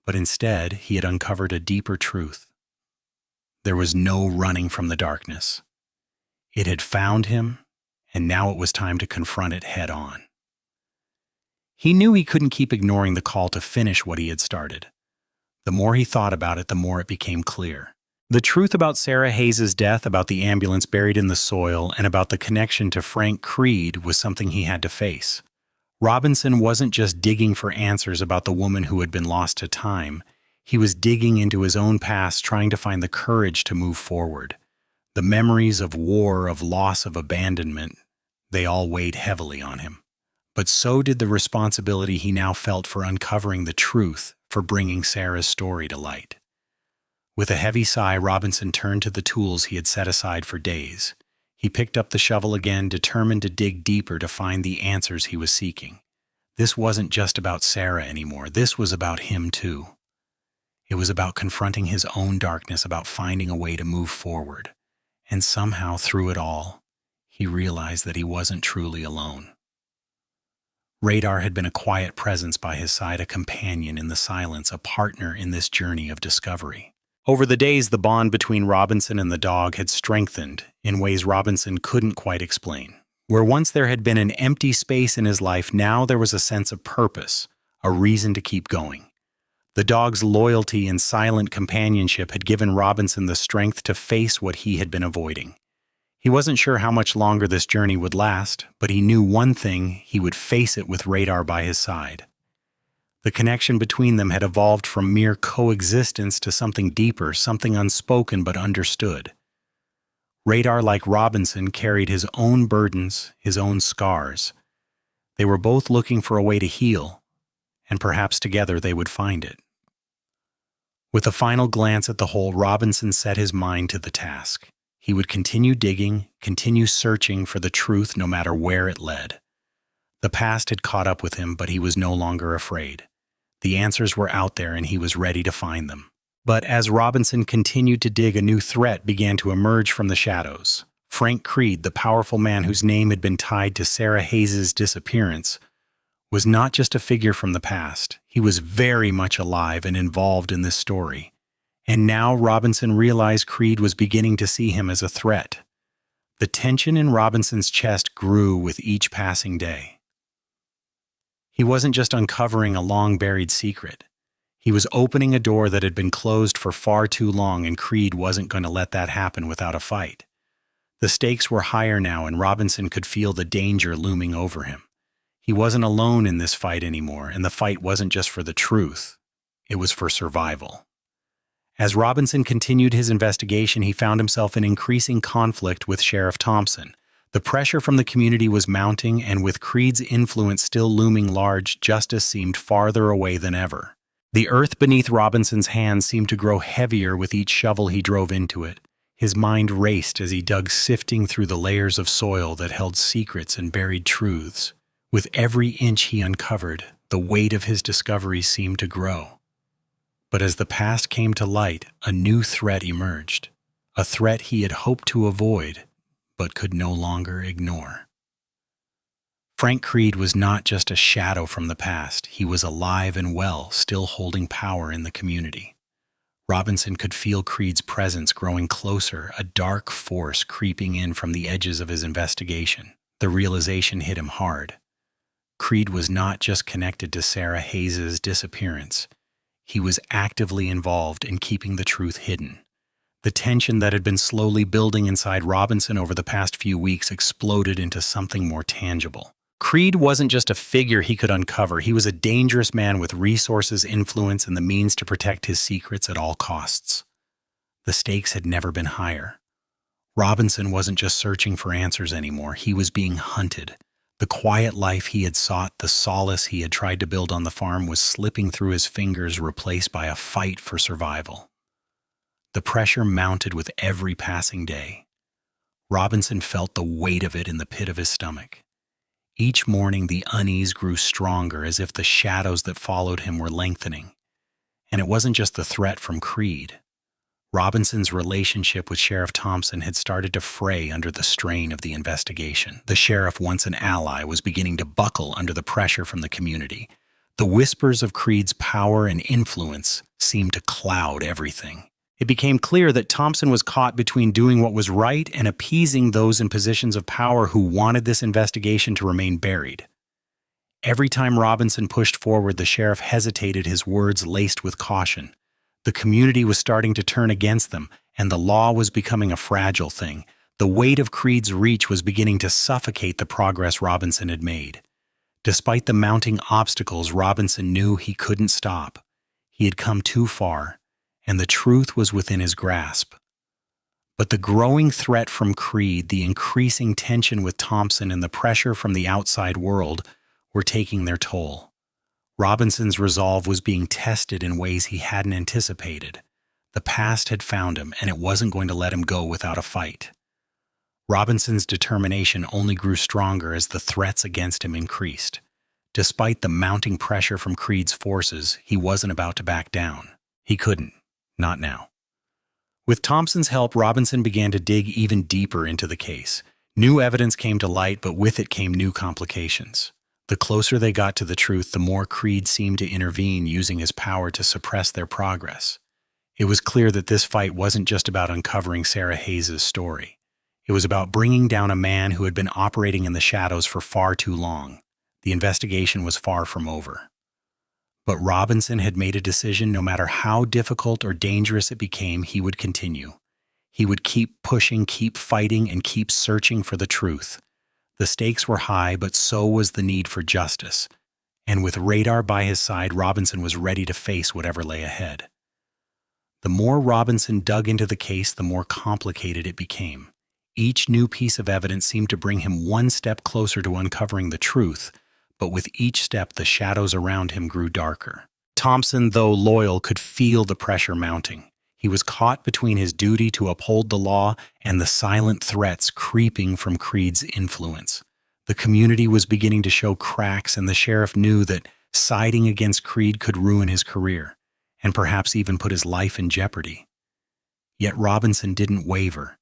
A: but instead he had uncovered a deeper truth. There was no running from the darkness. It had found him, and now it was time to confront it head on. He knew he couldn't keep ignoring the call to finish what he had started. The more he thought about it, the more it became clear. The truth about Sarah Hayes's death, about the ambulance buried in the soil, and about the connection to Frank Creed was something he had to face. Robinson wasn't just digging for answers about the woman who had been lost to time. He was digging into his own past, trying to find the courage to move forward. The memories of war, of loss, of abandonment, they all weighed heavily on him. But so did the responsibility he now felt for uncovering the truth, for bringing Sarah's story to light. With a heavy sigh, Robinson turned to the tools he had set aside for days. He picked up the shovel again, determined to dig deeper to find the answers he was seeking. This wasn't just about Sarah anymore. This was about him too. It was about confronting his own darkness, about finding a way to move forward. And somehow, through it all, he realized that he wasn't truly alone. Radar had been a quiet presence by his side, a companion in the silence, a partner in this journey of discovery. Over the days, the bond between Robinson and the dog had strengthened in ways Robinson couldn't quite explain. Where once there had been an empty space in his life, now there was a sense of purpose, a reason to keep going. The dog's loyalty and silent companionship had given Robinson the strength to face what he had been avoiding. He wasn't sure how much longer this journey would last, but he knew one thing: he would face it with Radar by his side. The connection between them had evolved from mere coexistence to something deeper, something unspoken but understood. Radar, like Robinson, carried his own burdens, his own scars. They were both looking for a way to heal, and perhaps together they would find it. With a final glance at the hole, Robinson set his mind to the task. He would continue digging, continue searching for the truth no matter where it led. The past had caught up with him, but he was no longer afraid. The answers were out there, and he was ready to find them. But as Robinson continued to dig, a new threat began to emerge from the shadows. Frank Creed, the powerful man whose name had been tied to Sarah Hayes's disappearance, was not just a figure from the past. He was very much alive and involved in this story. And now Robinson realized Creed was beginning to see him as a threat. The tension in Robinson's chest grew with each passing day. He wasn't just uncovering a long-buried secret. He was opening a door that had been closed for far too long, and Creed wasn't going to let that happen without a fight. The stakes were higher now, and Robinson could feel the danger looming over him. He wasn't alone in this fight anymore, and the fight wasn't just for the truth. It was for survival. As Robinson continued his investigation, he found himself in increasing conflict with Sheriff Thompson. The pressure from the community was mounting, and with Creed's influence still looming large, justice seemed farther away than ever. The earth beneath Robinson's hands seemed to grow heavier with each shovel he drove into it. His mind raced as he dug, sifting through the layers of soil that held secrets and buried truths. With every inch he uncovered, the weight of his discoveries seemed to grow. But as the past came to light, a new threat emerged. A threat he had hoped to avoid, but could no longer ignore. Frank Creed was not just a shadow from the past. He was alive and well, still holding power in the community. Robinson could feel Creed's presence growing closer, a dark force creeping in from the edges of his investigation. The realization hit him hard. Creed was not just connected to Sarah Hayes' disappearance. He was actively involved in keeping the truth hidden. The tension that had been slowly building inside Robinson over the past few weeks exploded into something more tangible. Creed wasn't just a figure he could uncover. He was a dangerous man with resources, influence, and the means to protect his secrets at all costs. The stakes had never been higher. Robinson wasn't just searching for answers anymore. He was being hunted. The quiet life he had sought, the solace he had tried to build on the farm, was slipping through his fingers, replaced by a fight for survival. The pressure mounted with every passing day. Robinson felt the weight of it in the pit of his stomach. Each morning the unease grew stronger, as if the shadows that followed him were lengthening. And it wasn't just the threat from Creed. Robinson's relationship with Sheriff Thompson had started to fray under the strain of the investigation. The sheriff, once an ally, was beginning to buckle under the pressure from the community. The whispers of Creed's power and influence seemed to cloud everything. It became clear that Thompson was caught between doing what was right and appeasing those in positions of power who wanted this investigation to remain buried. Every time Robinson pushed forward, the sheriff hesitated, his words laced with caution. The community was starting to turn against them, and the law was becoming a fragile thing. The weight of Creed's reach was beginning to suffocate the progress Robinson had made. Despite the mounting obstacles, Robinson knew he couldn't stop. He had come too far, and the truth was within his grasp. But the growing threat from Creed, the increasing tension with Thompson, and the pressure from the outside world were taking their toll. Robinson's resolve was being tested in ways he hadn't anticipated. The past had found him, and it wasn't going to let him go without a fight. Robinson's determination only grew stronger as the threats against him increased. Despite the mounting pressure from Creed's forces, he wasn't about to back down. He couldn't. Not now. With Thompson's help, Robinson began to dig even deeper into the case. New evidence came to light, but with it came new complications. The closer they got to the truth, the more Creed seemed to intervene, using his power to suppress their progress. It was clear that this fight wasn't just about uncovering Sarah Hayes' story. It was about bringing down a man who had been operating in the shadows for far too long. The investigation was far from over. But Robinson had made a decision. No matter how difficult or dangerous it became, he would continue. He would keep pushing, keep fighting, and keep searching for the truth. The stakes were high, but so was the need for justice. And with radar by his side, Robinson was ready to face whatever lay ahead. The more Robinson dug into the case, the more complicated it became. Each new piece of evidence seemed to bring him one step closer to uncovering the truth, but with each step, the shadows around him grew darker. Thompson, though loyal, could feel the pressure mounting. He was caught between his duty to uphold the law and the silent threats creeping from Creed's influence. The community was beginning to show cracks, and the sheriff knew that siding against Creed could ruin his career, and perhaps even put his life in jeopardy. Yet Robinson didn't waver.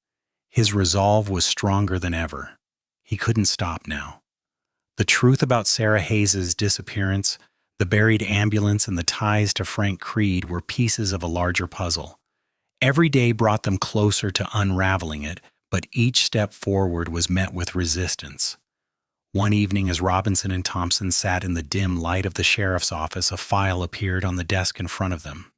A: His resolve was stronger than ever. He couldn't stop now. The truth about Sarah Hayes' disappearance, the buried ambulance, and the ties to Frank Creed were pieces of a larger puzzle. Every day brought them closer to unraveling it, but each step forward was met with resistance. One evening, as Robinson and Thompson sat in the dim light of the sheriff's office, a file appeared on the desk in front of them.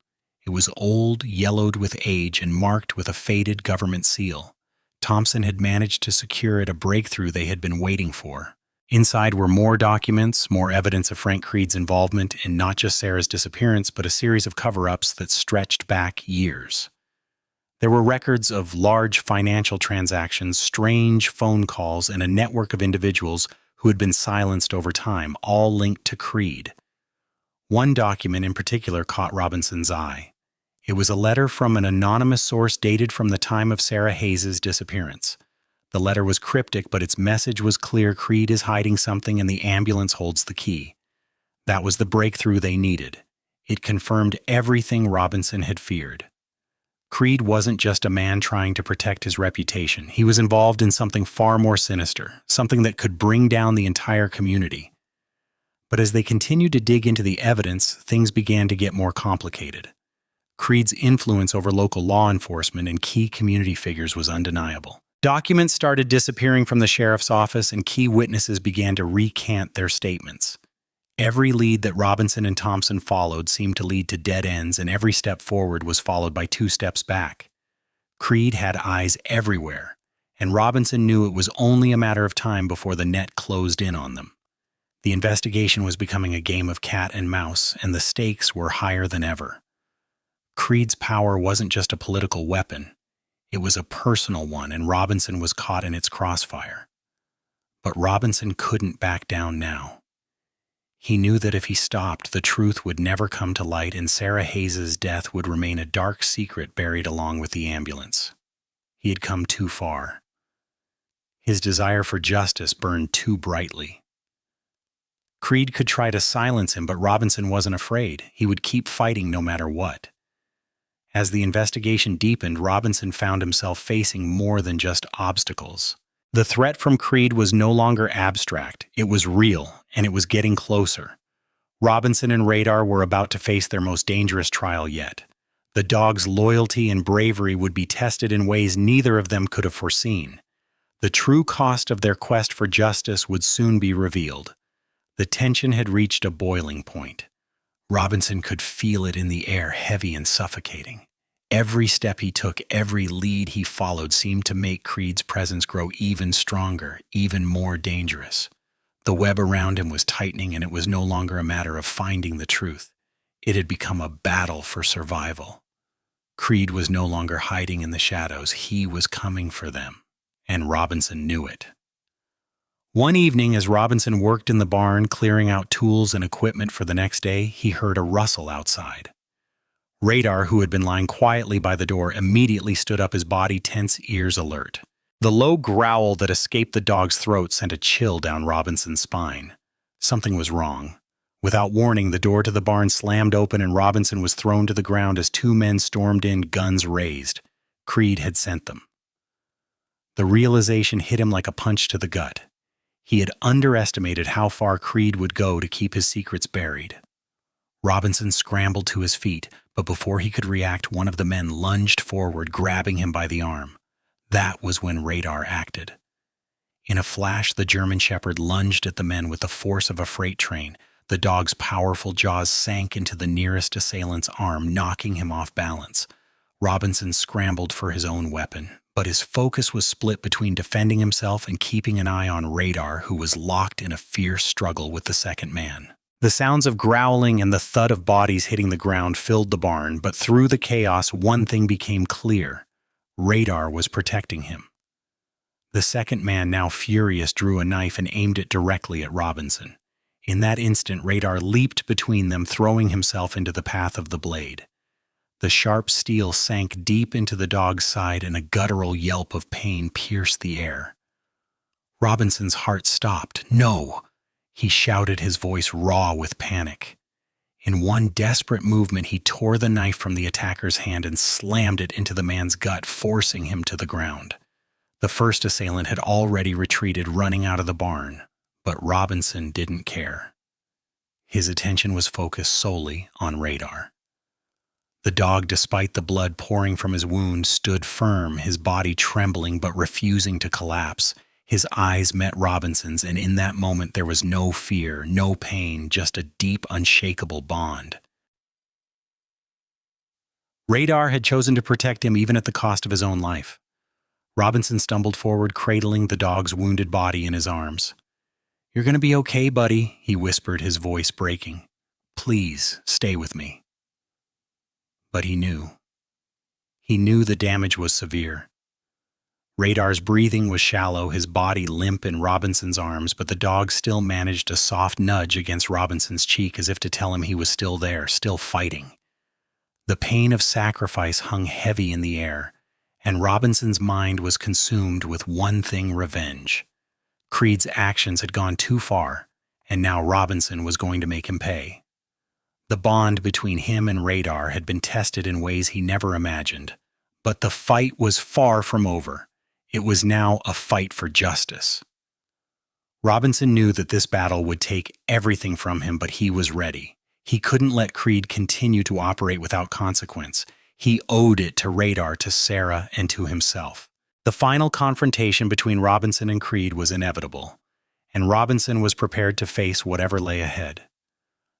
A: It was old, yellowed with age, and marked with a faded government seal. Thompson had managed to secure it a breakthrough they had been waiting for. Inside were more documents, more evidence of Frank Creed's involvement in not just Sarah's disappearance, but a series of cover-ups that stretched back years. There were records of large financial transactions, strange phone calls, and a network of individuals who had been silenced over time, all linked to Creed. One document in particular caught Robinson's eye. It was a letter from an anonymous source dated from the time of Sarah Hayes' disappearance. The letter was cryptic, but its message was clear: Creed is hiding something and the ambulance holds the key. That was the breakthrough they needed. It confirmed everything Robinson had feared. Creed wasn't just a man trying to protect his reputation. He was involved in something far more sinister, something that could bring down the entire community. But as they continued to dig into the evidence, things began to get more complicated. Creed's influence over local law enforcement and key community figures was undeniable. Documents started disappearing from the sheriff's office, and key witnesses began to recant their statements. Every lead that Robinson and Thompson followed seemed to lead to dead ends, and every step forward was followed by 2 steps back. Creed had eyes everywhere, and Robinson knew it was only a matter of time before the net closed in on them. The investigation was becoming a game of cat and mouse, and the stakes were higher than ever. Creed's power wasn't just a political weapon. It was a personal one, and Robinson was caught in its crossfire. But Robinson couldn't back down now. He knew that if he stopped, the truth would never come to light, and Sarah Hayes' death would remain a dark secret buried along with the ambulance. He had come too far. His desire for justice burned too brightly. Creed could try to silence him, but Robinson wasn't afraid. He would keep fighting no matter what. As the investigation deepened, Robinson found himself facing more than just obstacles. The threat from Creed was no longer abstract. It was real, and it was getting closer. Robinson and Radar were about to face their most dangerous trial yet. The dog's loyalty and bravery would be tested in ways neither of them could have foreseen. The true cost of their quest for justice would soon be revealed. The tension had reached a boiling point. Robinson could feel it in the air, heavy and suffocating. Every step he took, every lead he followed seemed to make Creed's presence grow even stronger, even more dangerous. The web around him was tightening, and it was no longer a matter of finding the truth. It had become a battle for survival. Creed was no longer hiding in the shadows. He was coming for them, and Robinson knew it. One evening, as Robinson worked in the barn, clearing out tools and equipment for the next day, he heard a rustle outside. Radar, who had been lying quietly by the door, immediately stood up, his body tense, ears alert. The low growl that escaped the dog's throat sent a chill down Robinson's spine. Something was wrong. Without warning, the door to the barn slammed open, and Robinson was thrown to the ground as 2 men stormed in, guns raised. Creed had sent them. The realization hit him like a punch to the gut. He had underestimated how far Creed would go to keep his secrets buried. Robinson scrambled to his feet, but before he could react, one of the men lunged forward, grabbing him by the arm. That was when Radar acted. In a flash, the German Shepherd lunged at the men with the force of a freight train. The dog's powerful jaws sank into the nearest assailant's arm, knocking him off balance. Robinson scrambled for his own weapon, but his focus was split between defending himself and keeping an eye on Radar, who was locked in a fierce struggle with the second man. The sounds of growling and the thud of bodies hitting the ground filled the barn, but through the chaos, one thing became clear. Radar was protecting him. The second man, now furious, drew a knife and aimed it directly at Robinson. In that instant, Radar leaped between them, throwing himself into the path of the blade. The sharp steel sank deep into the dog's side, and a guttural yelp of pain pierced the air. Robinson's heart stopped. "No!" He shouted, his voice raw with panic. In one desperate movement, he tore the knife from the attacker's hand and slammed it into the man's gut, forcing him to the ground. The first assailant had already retreated, running out of the barn, but Robinson didn't care. His attention was focused solely on Radar. The dog, despite the blood pouring from his wound, stood firm, his body trembling but refusing to collapse. His eyes met Robinson's, and in that moment there was no fear, no pain, just a deep, unshakable bond. Radar had chosen to protect him even at the cost of his own life. Robinson stumbled forward, cradling the dog's wounded body in his arms. "You're going to be okay, buddy," he whispered, his voice breaking. "Please, stay with me." But he knew. He knew the damage was severe. Radar's breathing was shallow, his body limp in Robinson's arms, but the dog still managed a soft nudge against Robinson's cheek as if to tell him he was still there, still fighting. The pain of sacrifice hung heavy in the air, and Robinson's mind was consumed with one thing: revenge. Creed's actions had gone too far, and now Robinson was going to make him pay. The bond between him and Radar had been tested in ways he never imagined. But the fight was far from over. It was now a fight for justice. Robinson knew that this battle would take everything from him, but he was ready. He couldn't let Creed continue to operate without consequence. He owed it to Radar, to Sarah, and to himself. The final confrontation between Robinson and Creed was inevitable, and Robinson was prepared to face whatever lay ahead.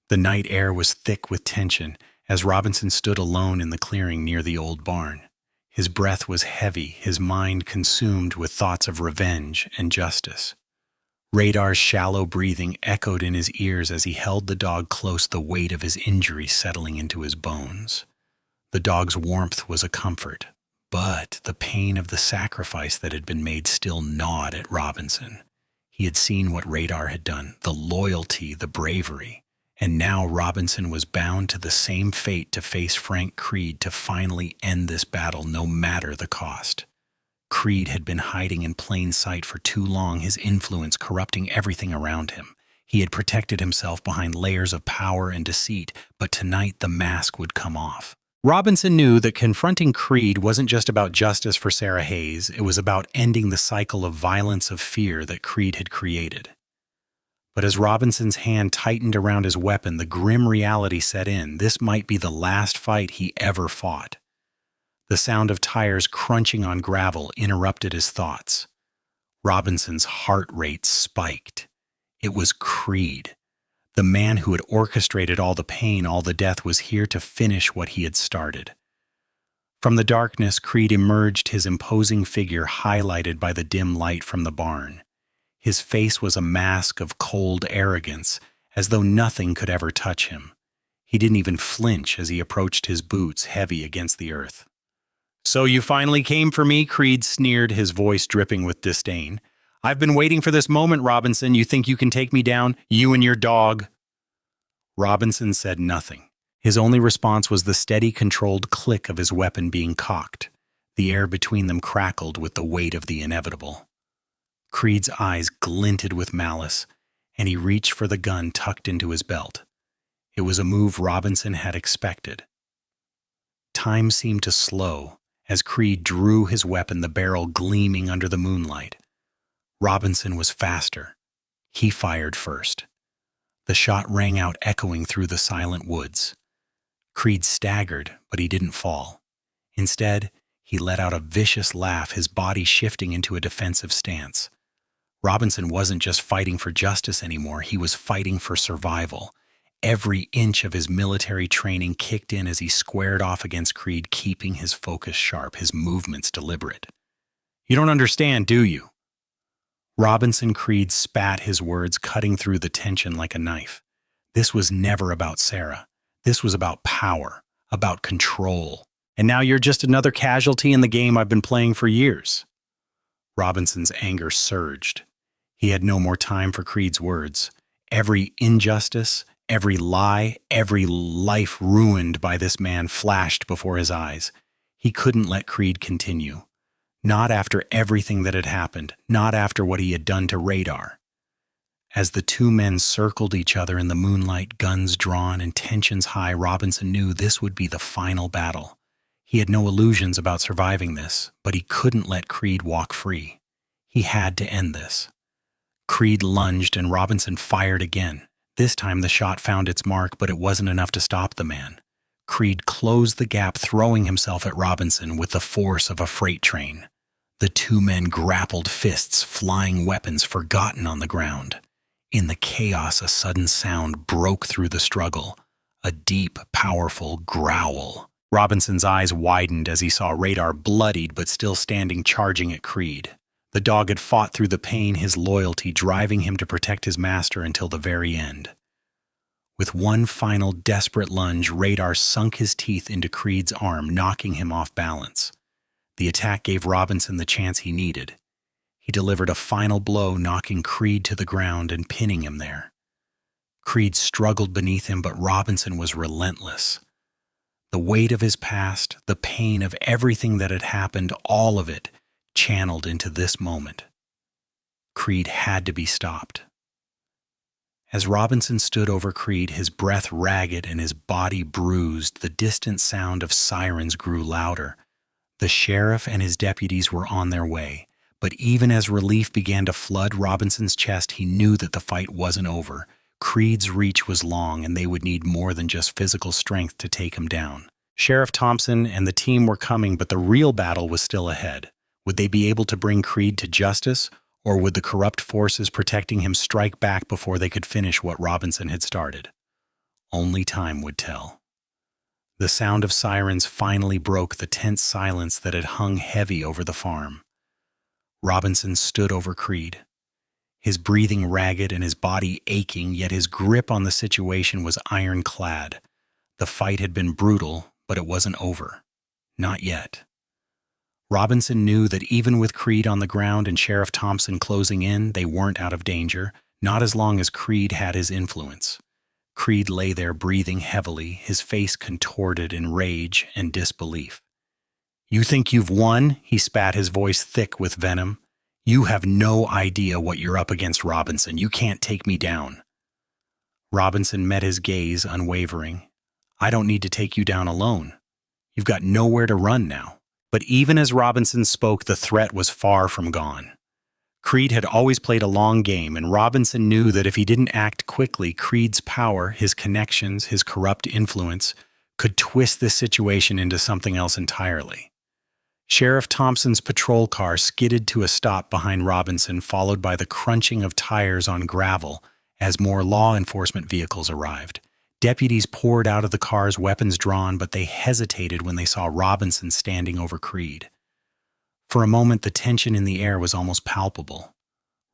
A: The night air was thick with tension as Robinson stood alone in the clearing near the old barn. His breath was heavy, his mind consumed with thoughts of revenge and justice. Radar's shallow breathing echoed in his ears as he held the dog close, the weight of his injury settling into his bones. The dog's warmth was a comfort, but the pain of the sacrifice that had been made still gnawed at Robinson. He had seen what Radar had done, the loyalty, the bravery, and now Robinson was bound to the same fate, to face Frank Creed, to finally end this battle no matter the cost. Creed had been hiding in plain sight for too long, his influence corrupting everything around him. He had protected himself behind layers of power and deceit, but tonight the mask would come off. Robinson knew that confronting Creed wasn't just about justice for Sarah Hayes, it was about ending the cycle of violence, of fear that Creed had created. But as Robinson's hand tightened around his weapon, the grim reality set in. This might be the last fight he ever fought. The sound of tires crunching on gravel interrupted his thoughts. Robinson's heart rate spiked. It was Creed. The man who had orchestrated all the pain, all the death, was here to finish what he had started. From the darkness, Creed emerged, his imposing figure highlighted by the dim light from the barn. His face was a mask of cold arrogance, as though nothing could ever touch him. He didn't even flinch as he approached, his boots heavy against the earth. "So you finally came for me?" Creed sneered, his voice dripping with disdain. "I've been waiting for this moment, Robinson. You think you can take me down? You and your dog?" Robinson said nothing. His only response was the steady, controlled click of his weapon being cocked. The air between them crackled with the weight of the inevitable. Creed's eyes glinted with malice, and he reached for the gun tucked into his belt. It was a move Robinson had expected. Time seemed to slow as Creed drew his weapon, the barrel gleaming under the moonlight. Robinson was faster. He fired first. The shot rang out, echoing through the silent woods. Creed staggered, but he didn't fall. Instead, he let out a vicious laugh, his body shifting into a defensive stance. Robinson wasn't just fighting for justice anymore, he was fighting for survival. Every inch of his military training kicked in as he squared off against Creed, keeping his focus sharp, his movements deliberate. "You don't understand, do you?" Robinson Creed spat, his words cutting through the tension like a knife. This was never about Sarah. This was about power, about control. And now you're just another casualty in the game I've been playing for years. Robinson's anger surged. He had no more time for Creed's words. Every injustice, every lie, every life ruined by this man flashed before his eyes. He couldn't let Creed continue. Not after everything that had happened, not after what he had done to Radar. As the two men circled each other in the moonlight, guns drawn and tensions high, Robinson knew this would be the final battle. He had no illusions about surviving this, but he couldn't let Creed walk free. He had to end this. Creed lunged and Robinson fired again. This time the shot found its mark, but it wasn't enough to stop the man. Creed closed the gap, throwing himself at Robinson with the force of a freight train. The two men grappled, fists flying, weapons forgotten on the ground. In the chaos, a sudden sound broke through the struggle, a deep, powerful growl. Robinson's eyes widened as he saw Radar, bloodied but still standing, charging at Creed. The dog had fought through the pain, his loyalty driving him to protect his master until the very end. With one final desperate lunge, Radar sunk his teeth into Creed's arm, knocking him off balance. The attack gave Robinson the chance he needed. He delivered a final blow, knocking Creed to the ground and pinning him there. Creed struggled beneath him, but Robinson was relentless. The weight of his past, the pain of everything that had happened, all of it channeled into this moment. Creed had to be stopped. As Robinson stood over Creed, his breath ragged and his body bruised, the distant sound of sirens grew louder. The sheriff and his deputies were on their way, but even as relief began to flood Robinson's chest, he knew that the fight wasn't over. Creed's reach was long, and they would need more than just physical strength to take him down. Sheriff Thompson and the team were coming, but the real battle was still ahead. Would they be able to bring Creed to justice, or would the corrupt forces protecting him strike back before they could finish what Robinson had started? Only time would tell. The sound of sirens finally broke the tense silence that had hung heavy over the farm. Robinson stood over Creed, his breathing ragged and his body aching, yet his grip on the situation was ironclad. The fight had been brutal, but it wasn't over. Not yet. Robinson knew that even with Creed on the ground and Sheriff Thompson closing in, they weren't out of danger, not as long as Creed had his influence. Creed lay there breathing heavily, his face contorted in rage and disbelief. "You think you've won?" he spat, his voice thick with venom. "You have no idea what you're up against, Robinson. You can't take me down." Robinson met his gaze, unwavering. "I don't need to take you down alone. You've got nowhere to run now." But even as Robinson spoke, the threat was far from gone. Creed had always played a long game, and Robinson knew that if he didn't act quickly, Creed's power, his connections, his corrupt influence, could twist this situation into something else entirely. Sheriff Thompson's patrol car skidded to a stop behind Robinson, followed by the crunching of tires on gravel as more law enforcement vehicles arrived. Deputies poured out of the cars, weapons drawn, but they hesitated when they saw Robinson standing over Creed. For a moment, the tension in the air was almost palpable.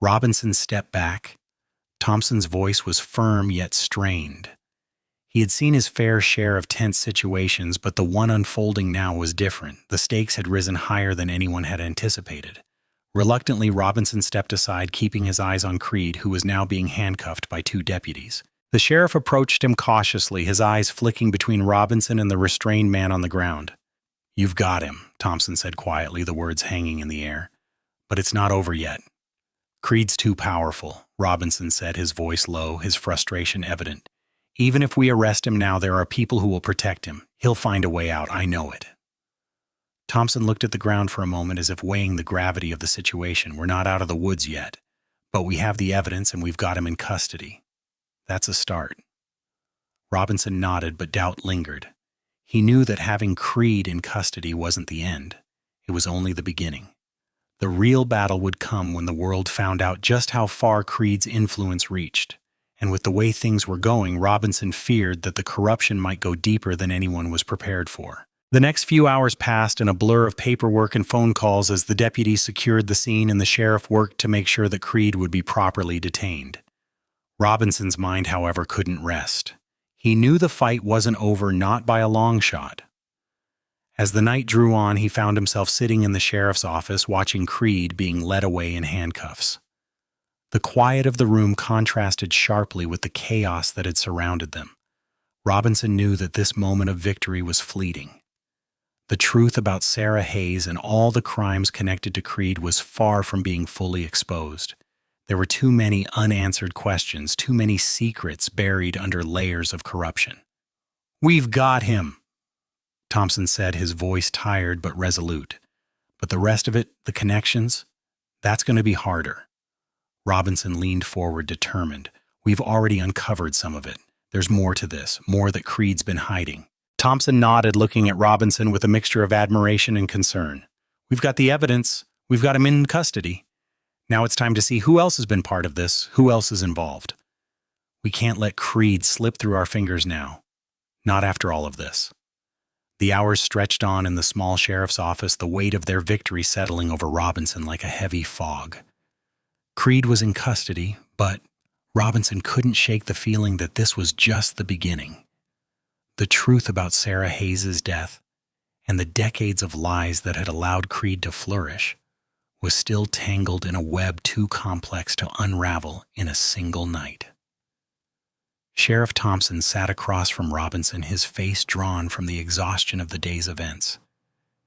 A: Robinson stepped back. Thompson's voice was firm yet strained. He had seen his fair share of tense situations, but the one unfolding now was different. The stakes had risen higher than anyone had anticipated. Reluctantly, Robinson stepped aside, keeping his eyes on Creed, who was now being handcuffed by two deputies. The sheriff approached him cautiously, his eyes flicking between Robinson and the restrained man on the ground. "You've got him," Thompson said quietly, the words hanging in the air. "But it's not over yet." "Creed's too powerful," Robinson said, his voice low, his frustration evident. "Even if we arrest him now, there are people who will protect him. He'll find a way out, I know it." Thompson looked at the ground for a moment as if weighing the gravity of the situation. "We're not out of the woods yet, but we have the evidence and we've got him in custody. That's a start." Robinson nodded, but doubt lingered. He knew that having Creed in custody wasn't the end. It was only the beginning. The real battle would come when the world found out just how far Creed's influence reached. And with the way things were going, Robinson feared that the corruption might go deeper than anyone was prepared for. The next few hours passed in a blur of paperwork and phone calls as the deputies secured the scene and the sheriff worked to make sure that Creed would be properly detained. Robinson's mind, however, couldn't rest. He knew the fight wasn't over, not by a long shot. As the night drew on, he found himself sitting in the sheriff's office, watching Creed being led away in handcuffs. The quiet of the room contrasted sharply with the chaos that had surrounded them. Robinson knew that this moment of victory was fleeting. The truth about Sarah Hayes and all the crimes connected to Creed was far from being fully exposed. There were too many unanswered questions, too many secrets buried under layers of corruption. "We've got him," Thompson said, his voice tired but resolute. "But the rest of it, the connections, that's going to be harder." Robinson leaned forward, determined. "We've already uncovered some of it. There's more to this, more that Creed's been hiding." Thompson nodded, looking at Robinson with a mixture of admiration and concern. We've got the evidence. We've got him in custody. Now it's time to see who else has been part of this, who else is involved. We can't let Creed slip through our fingers now. Not after all of this. The hours stretched on in the small sheriff's office, the weight of their victory settling over Robinson like a heavy fog. Creed was in custody, but Robinson couldn't shake the feeling that this was just the beginning. The truth about Sarah Hayes' death and the decades of lies that had allowed Creed to flourish was still tangled in a web too complex to unravel in a single night. Sheriff Thompson sat across from Robinson, his face drawn from the exhaustion of the day's events.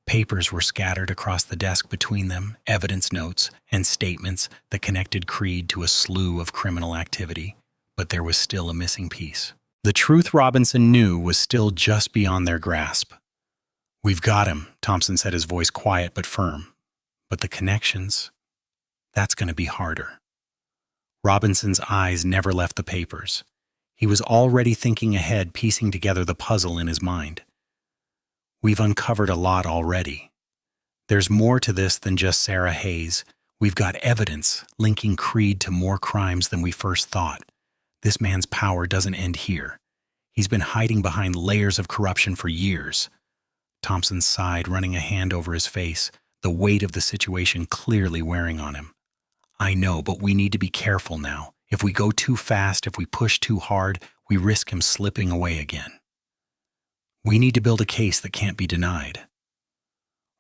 A: Papers were scattered across the desk between them, evidence notes and statements that connected Creed to a slew of criminal activity, but there was still a missing piece. The truth Robinson knew was still just beyond their grasp. "We've got him," Thompson said, his voice quiet but firm. "But the connections, that's going to be harder." Robinson's eyes never left the papers. He was already thinking ahead, piecing together the puzzle in his mind. "We've uncovered a lot already. There's more to this than just Sarah Hayes. We've got evidence linking Creed to more crimes than we first thought. This man's power doesn't end here. He's been hiding behind layers of corruption for years." Thompson sighed, running a hand over his face, the weight of the situation clearly wearing on him. "I know, but we need to be careful now. If we go too fast, if we push too hard, we risk him slipping away again. We need to build a case that can't be denied."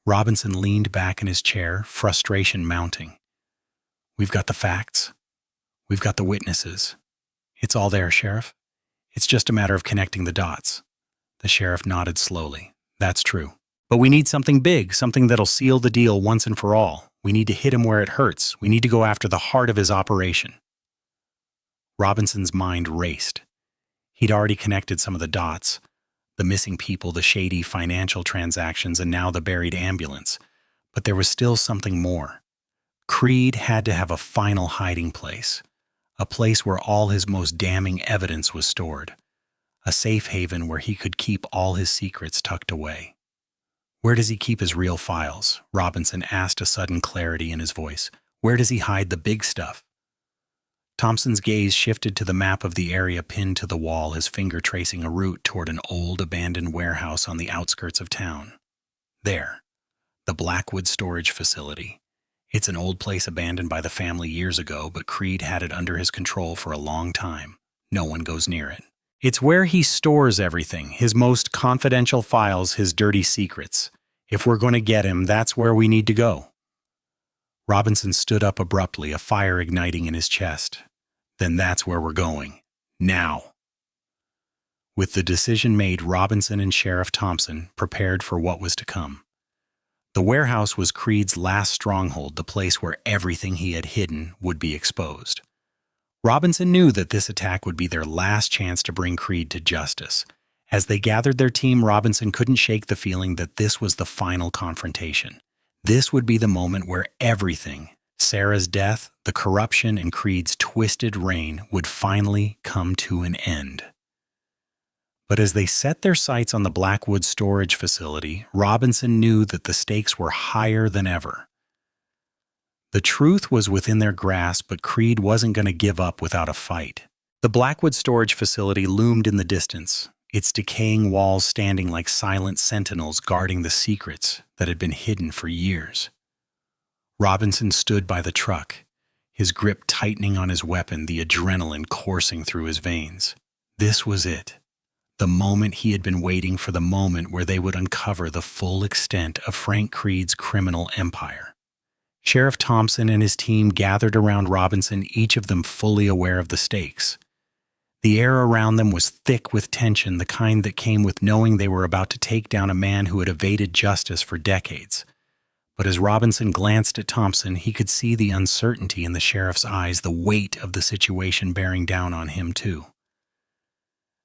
A: Robinson leaned back in his chair, frustration mounting. "We've got the facts. We've got the witnesses. It's all there, Sheriff. It's just a matter of connecting the dots." The sheriff nodded slowly. "That's true. But we need something big, something that'll seal the deal once and for all. We need to hit him where it hurts. We need to go after the heart of his operation." Robinson's mind raced. He'd already connected some of the dots, the missing people, the shady financial transactions, and now the buried ambulance. But there was still something more. Creed had to have a final hiding place, a place where all his most damning evidence was stored, a safe haven where he could keep all his secrets tucked away. "Where does he keep his real files?" Robinson asked, a sudden clarity in his voice. "Where does he hide the big stuff?" Thompson's gaze shifted to the map of the area pinned to the wall, his finger tracing a route toward an old abandoned warehouse on the outskirts of town. There, the Blackwood storage facility. It's an old place abandoned by the family years ago, but Creed had it under his control for a long time. No one goes near it. It's where he stores everything, his most confidential files, his dirty secrets. If we're going to get him, that's where we need to go. Robinson stood up abruptly, a fire igniting in his chest. "Then that's where we're going. Now." With the decision made, Robinson and Sheriff Thompson prepared for what was to come. The warehouse was Creed's last stronghold, the place where everything he had hidden would be exposed. Robinson knew that this attack would be their last chance to bring Creed to justice. As they gathered their team, Robinson couldn't shake the feeling that this was the final confrontation. This would be the moment where everything, Sarah's death, the corruption, and Creed's twisted reign, would finally come to an end. But as they set their sights on the Blackwood storage facility, Robinson knew that the stakes were higher than ever. The truth was within their grasp, but Creed wasn't going to give up without a fight. The Blackwood storage facility loomed in the distance, its decaying walls standing like silent sentinels guarding the secrets that had been hidden for years. Robinson stood by the truck, his grip tightening on his weapon, the adrenaline coursing through his veins. This was it. The moment he had been waiting for, the moment where they would uncover the full extent of Frank Creed's criminal empire. Sheriff Thompson and his team gathered around Robinson, each of them fully aware of the stakes. The air around them was thick with tension, the kind that came with knowing they were about to take down a man who had evaded justice for decades. But as Robinson glanced at Thompson, he could see the uncertainty in the sheriff's eyes, the weight of the situation bearing down on him too.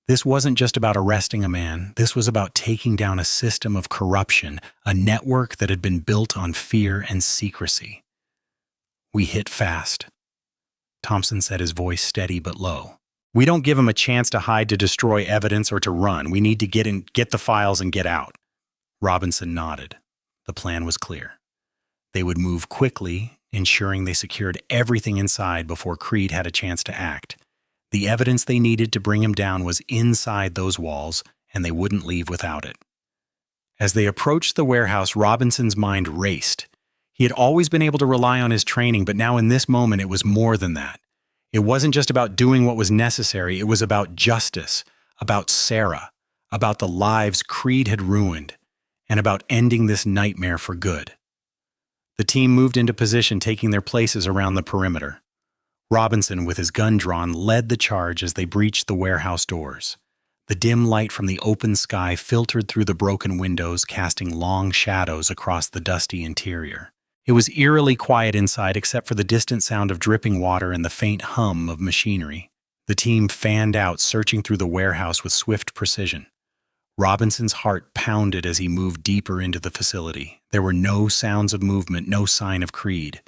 A: This wasn't just about arresting a man. This was about taking down a system of corruption, a network that had been built on fear and secrecy. "We hit fast," Thompson said, his voice steady but low. We don't give him a chance to hide, to destroy evidence, or to run. We need to get the files and get out. Robinson nodded. The plan was clear. They would move quickly, ensuring they secured everything inside before Creed had a chance to act. The evidence they needed to bring him down was inside those walls, and they wouldn't leave without it. As they approached the warehouse, Robinson's mind raced. He had always been able to rely on his training, but now in this moment it was more than that. It wasn't just about doing what was necessary, it was about justice, about Sarah, about the lives Creed had ruined, and about ending this nightmare for good. The team moved into position, taking their places around the perimeter. Robinson, with his gun drawn, led the charge as they breached the warehouse doors. The dim light from the open sky filtered through the broken windows, casting long shadows across the dusty interior. It was eerily quiet inside except for the distant sound of dripping water and the faint hum of machinery. The team fanned out, searching through the warehouse with swift precision. Robinson's heart pounded as he moved deeper into the facility. There were no sounds of movement, no sign of Creed.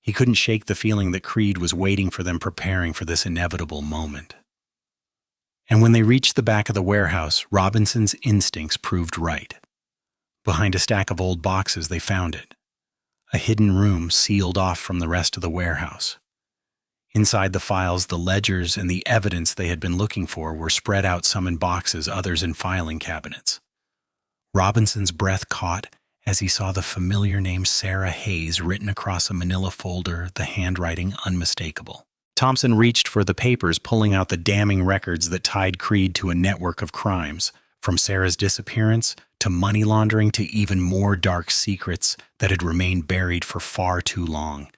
A: He couldn't shake the feeling that Creed was waiting for them, preparing for this inevitable moment. And when they reached the back of the warehouse, Robinson's instincts proved right. Behind a stack of old boxes, they found it. A hidden room sealed off from the rest of the warehouse. Inside the files, the ledgers and the evidence they had been looking for were spread out, some in boxes, others in filing cabinets. Robinson's breath caught as he saw the familiar name Sarah Hayes written across a manila folder, the handwriting unmistakable. Thompson reached for the papers, pulling out the damning records that tied Creed to a network of crimes, from Sarah's disappearance to money laundering to even more dark secrets that had remained buried for far too long.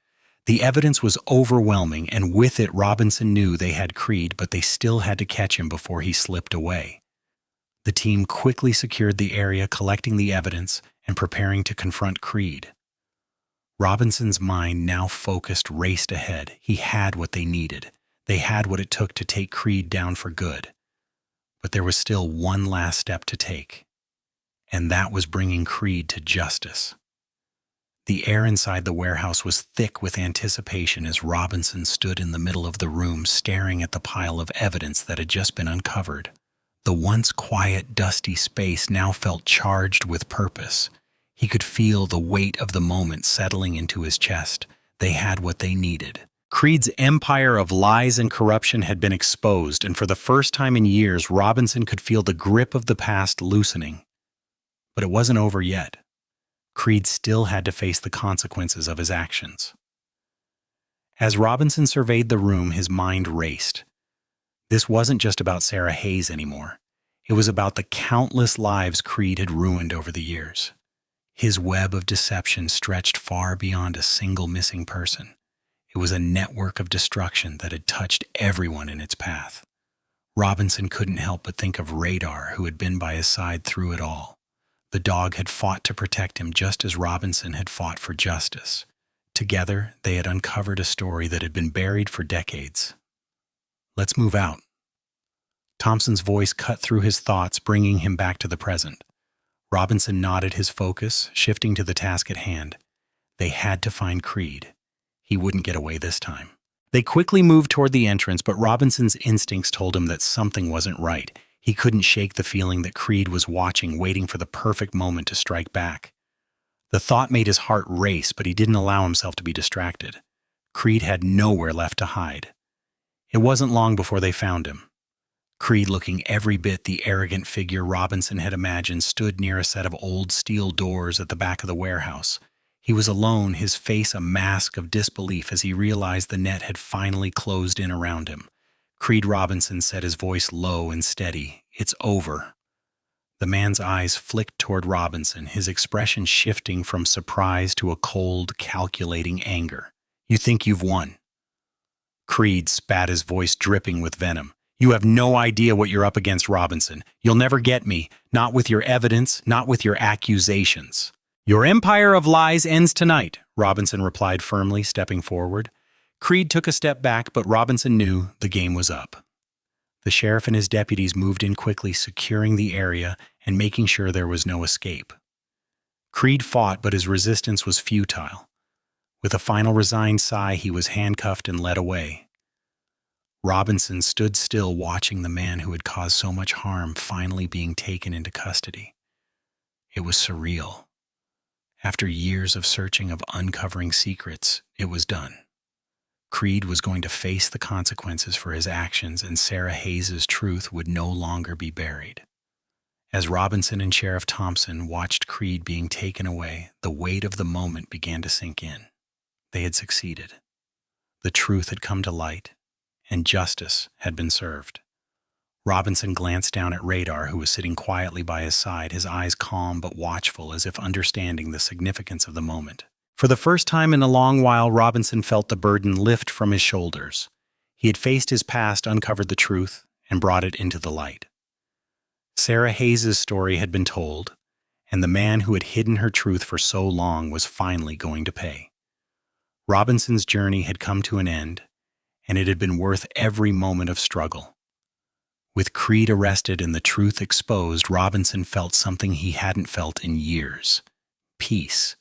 A: The evidence was overwhelming, and with it Robinson knew they had Creed, but they still had to catch him before he slipped away. The team quickly secured the area, collecting the evidence and preparing to confront Creed. Robinson's mind, now focused, raced ahead. He had what they needed. They had what it took to take Creed down for good. But there was still one last step to take, and that was bringing Creed to justice. The air inside the warehouse was thick with anticipation as Robinson stood in the middle of the room, staring at the pile of evidence that had just been uncovered. The once quiet, dusty space now felt charged with purpose. He could feel the weight of the moment settling into his chest. They had what they needed. Creed's empire of lies and corruption had been exposed, and for the first time in years, Robinson could feel the grip of the past loosening. But it wasn't over yet. Creed still had to face the consequences of his actions. As Robinson surveyed the room, his mind raced. This wasn't just about Sarah Hayes anymore. It was about the countless lives Creed had ruined over the years. His web of deception stretched far beyond a single missing person. It was a network of destruction that had touched everyone in its path. Robinson couldn't help but think of Radar, who had been by his side through it all. The dog had fought to protect him just as Robinson had fought for justice. Together, they had uncovered a story that had been buried for decades. "Let's move out." Thompson's voice cut through his thoughts, bringing him back to the present. Robinson nodded, his focus shifting to the task at hand. They had to find Creed. He wouldn't get away this time. They quickly moved toward the entrance, but Robinson's instincts told him that something wasn't right. He couldn't shake the feeling that Creed was watching, waiting for the perfect moment to strike back. The thought made his heart race, but he didn't allow himself to be distracted. Creed had nowhere left to hide. It wasn't long before they found him. Creed, looking every bit the arrogant figure Robinson had imagined, stood near a set of old steel doors at the back of the warehouse. He was alone, his face a mask of disbelief as he realized the net had finally closed in around him. Creed Robinson said, his voice low and steady, "It's over." The man's eyes flicked toward Robinson, his expression shifting from surprise to a cold, calculating anger. "You think you've won?" Creed spat, his voice dripping with venom. "You have no idea what you're up against, Robinson. You'll never get me, not with your evidence, not with your accusations." "Your empire of lies ends tonight," Robinson replied firmly, stepping forward. Creed took a step back, but Robinson knew the game was up. The sheriff and his deputies moved in quickly, securing the area and making sure there was no escape. Creed fought, but his resistance was futile. With a final resigned sigh, he was handcuffed and led away. Robinson stood still watching the man who had caused so much harm finally being taken into custody. It was surreal. After years of searching, of uncovering secrets, it was done. Creed was going to face the consequences for his actions, and Sarah Hayes's truth would no longer be buried. As Robinson and Sheriff Thompson watched Creed being taken away, the weight of the moment began to sink in. They had succeeded. The truth had come to light, and justice had been served. Robinson glanced down at Radar, who was sitting quietly by his side, his eyes calm but watchful, as if understanding the significance of the moment. For the first time in a long while, Robinson felt the burden lift from his shoulders. He had faced his past, uncovered the truth, and brought it into the light. Sarah Hayes's story had been told, and the man who had hidden her truth for so long was finally going to pay. Robinson's journey had come to an end, and it had been worth every moment of struggle. With Creed arrested and the truth exposed, Robinson felt something he hadn't felt in years: peace.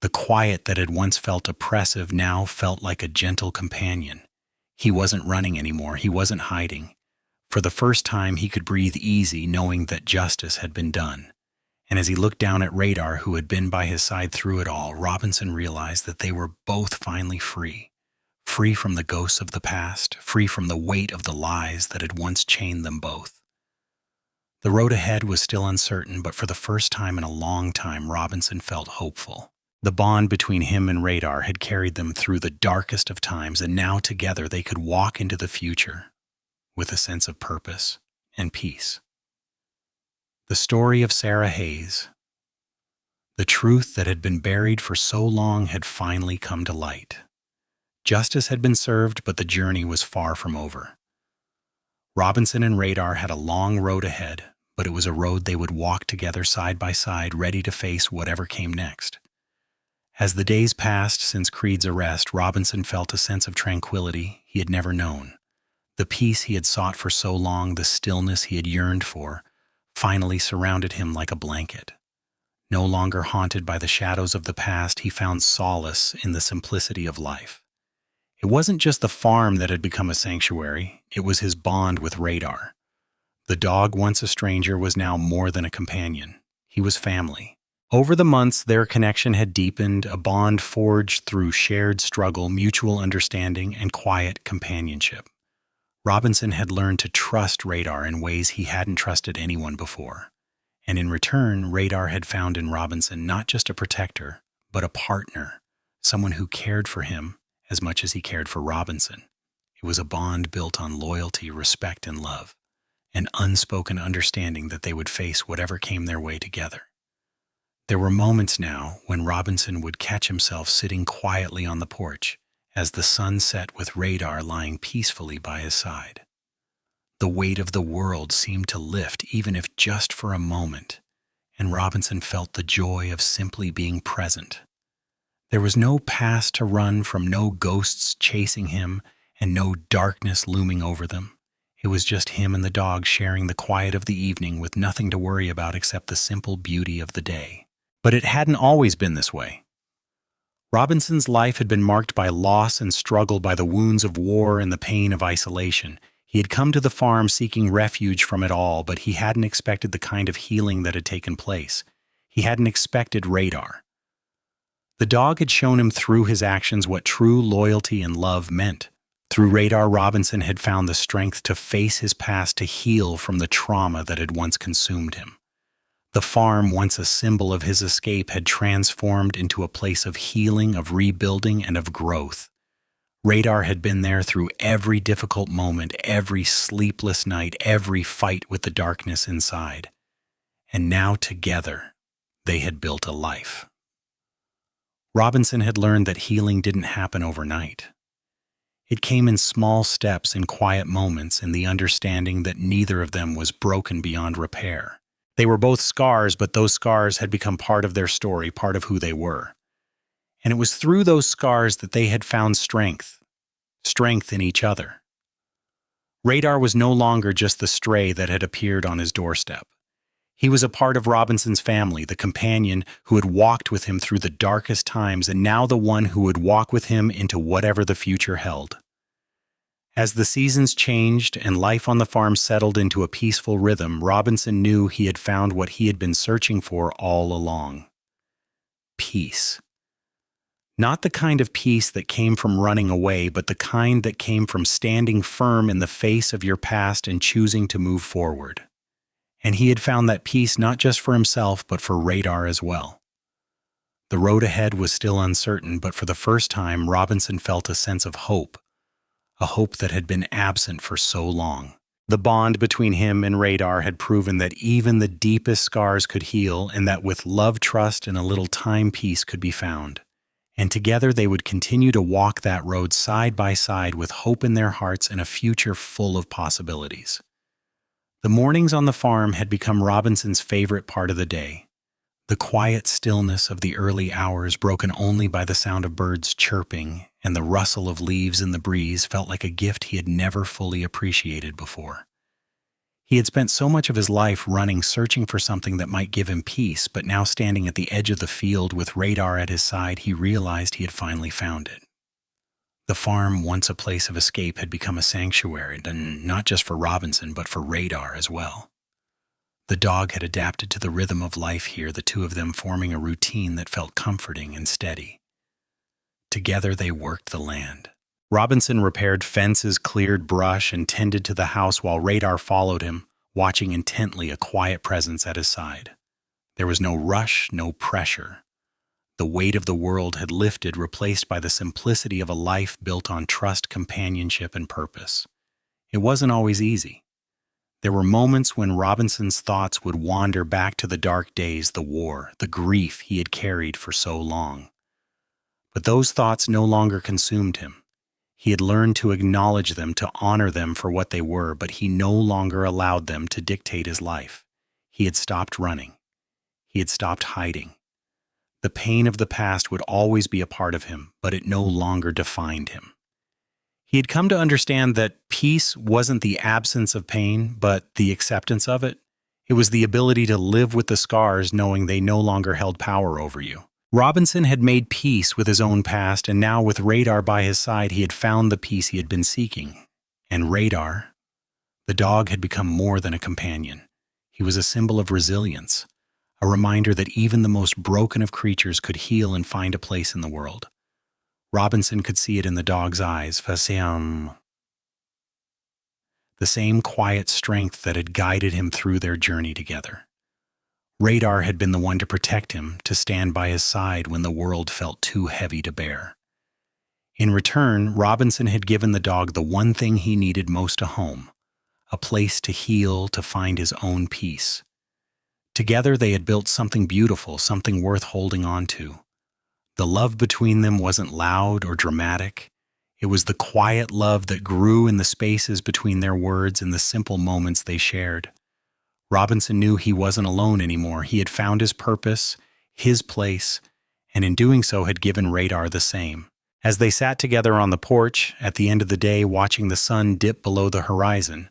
A: The quiet that had once felt oppressive now felt like a gentle companion. He wasn't running anymore, he wasn't hiding. For the first time, he could breathe easy, knowing that justice had been done. And as he looked down at Radar, who had been by his side through it all, Robinson realized that they were both finally free. Free from the ghosts of the past, free from the weight of the lies that had once chained them both. The road ahead was still uncertain, but for the first time in a long time, Robinson felt hopeful. The bond between him and Radar had carried them through the darkest of times, and now together they could walk into the future with a sense of purpose and peace. The story of Sarah Hayes. The truth that had been buried for so long had finally come to light. Justice had been served, but the journey was far from over. Robinson and Radar had a long road ahead, but it was a road they would walk together side by side, ready to face whatever came next. As the days passed since Creed's arrest, Robinson felt a sense of tranquility he had never known. The peace he had sought for so long, the stillness he had yearned for, finally surrounded him like a blanket. No longer haunted by the shadows of the past, he found solace in the simplicity of life. It wasn't just the farm that had become a sanctuary, it was his bond with Radar. The dog, once a stranger, was now more than a companion. He was family. Over the months, their connection had deepened, a bond forged through shared struggle, mutual understanding, and quiet companionship. Robinson had learned to trust Radar in ways he hadn't trusted anyone before. And in return, Radar had found in Robinson not just a protector, but a partner, someone who cared for him as much as he cared for Robinson. It was a bond built on loyalty, respect, and love, an unspoken understanding that they would face whatever came their way together. There were moments now when Robinson would catch himself sitting quietly on the porch as the sun set with Radar lying peacefully by his side. The weight of the world seemed to lift, even if just for a moment, and Robinson felt the joy of simply being present. There was no past to run from, no ghosts chasing him, and no darkness looming over them. It was just him and the dog sharing the quiet of the evening with nothing to worry about except the simple beauty of the day. But it hadn't always been this way. Robinson's life had been marked by loss and struggle, by the wounds of war and the pain of isolation. He had come to the farm seeking refuge from it all, but he hadn't expected the kind of healing that had taken place. He hadn't expected Radar. The dog had shown him through his actions what true loyalty and love meant. Through Radar, Robinson had found the strength to face his past, to heal from the trauma that had once consumed him. The farm, once a symbol of his escape, had transformed into a place of healing, of rebuilding, and of growth. Radar had been there through every difficult moment, every sleepless night, every fight with the darkness inside. And now together, they had built a life. Robinson had learned that healing didn't happen overnight. It came in small steps, in quiet moments, in the understanding that neither of them was broken beyond repair. They were both scars, but those scars had become part of their story, part of who they were. And it was through those scars that they had found strength in each other. Radar was no longer just the stray that had appeared on his doorstep. He was a part of Robinson's family, the companion who had walked with him through the darkest times, and now the one who would walk with him into whatever the future held. As the seasons changed and life on the farm settled into a peaceful rhythm, Robinson knew he had found what he had been searching for all along: peace. Not the kind of peace that came from running away, but the kind that came from standing firm in the face of your past and choosing to move forward. And he had found that peace not just for himself, but for Radar as well. The road ahead was still uncertain, but for the first time, Robinson felt a sense of hope, a hope that had been absent for so long. The bond between him and Radar had proven that even the deepest scars could heal, and that with love, trust, and a little time, peace could be found. And together they would continue to walk that road side by side with hope in their hearts and a future full of possibilities. The mornings on the farm had become Robinson's favorite part of the day. The quiet stillness of the early hours, broken only by the sound of birds chirping and the rustle of leaves in the breeze, felt like a gift he had never fully appreciated before. He had spent so much of his life running, searching for something that might give him peace, but now standing at the edge of the field with Radar at his side, he realized he had finally found it. The farm, once a place of escape, had become a sanctuary, and not just for Robinson, but for Radar as well. The dog had adapted to the rhythm of life here, the two of them forming a routine that felt comforting and steady. Together they worked the land. Robinson repaired fences, cleared brush, and tended to the house while Radar followed him, watching intently, a quiet presence at his side. There was no rush, no pressure. The weight of the world had lifted, replaced by the simplicity of a life built on trust, companionship, and purpose. It wasn't always easy. There were moments when Robinson's thoughts would wander back to the dark days, the war, the grief he had carried for so long. But those thoughts no longer consumed him. He had learned to acknowledge them, to honor them for what they were, but he no longer allowed them to dictate his life. He had stopped running. He had stopped hiding. The pain of the past would always be a part of him, but it no longer defined him. He had come to understand that peace wasn't the absence of pain, but the acceptance of it. It was the ability to live with the scars, knowing they no longer held power over you. Robinson had made peace with his own past, and now with Radar by his side, he had found the peace he had been seeking. And Radar, the dog, had become more than a companion. He was a symbol of resilience, a reminder that even the most broken of creatures could heal and find a place in the world. Robinson could see it in the dog's eyes, the same quiet strength that had guided him through their journey together. Radar had been the one to protect him, to stand by his side when the world felt too heavy to bear. In return, Robinson had given the dog the one thing he needed most: a home, a place to heal, to find his own peace. Together they had built something beautiful, something worth holding on to. The love between them wasn't loud or dramatic. It was the quiet love that grew in the spaces between their words and the simple moments they shared. Robinson knew he wasn't alone anymore. He had found his purpose, his place, and in doing so had given Radar the same. As they sat together on the porch at the end of the day, watching the sun dip below the horizon,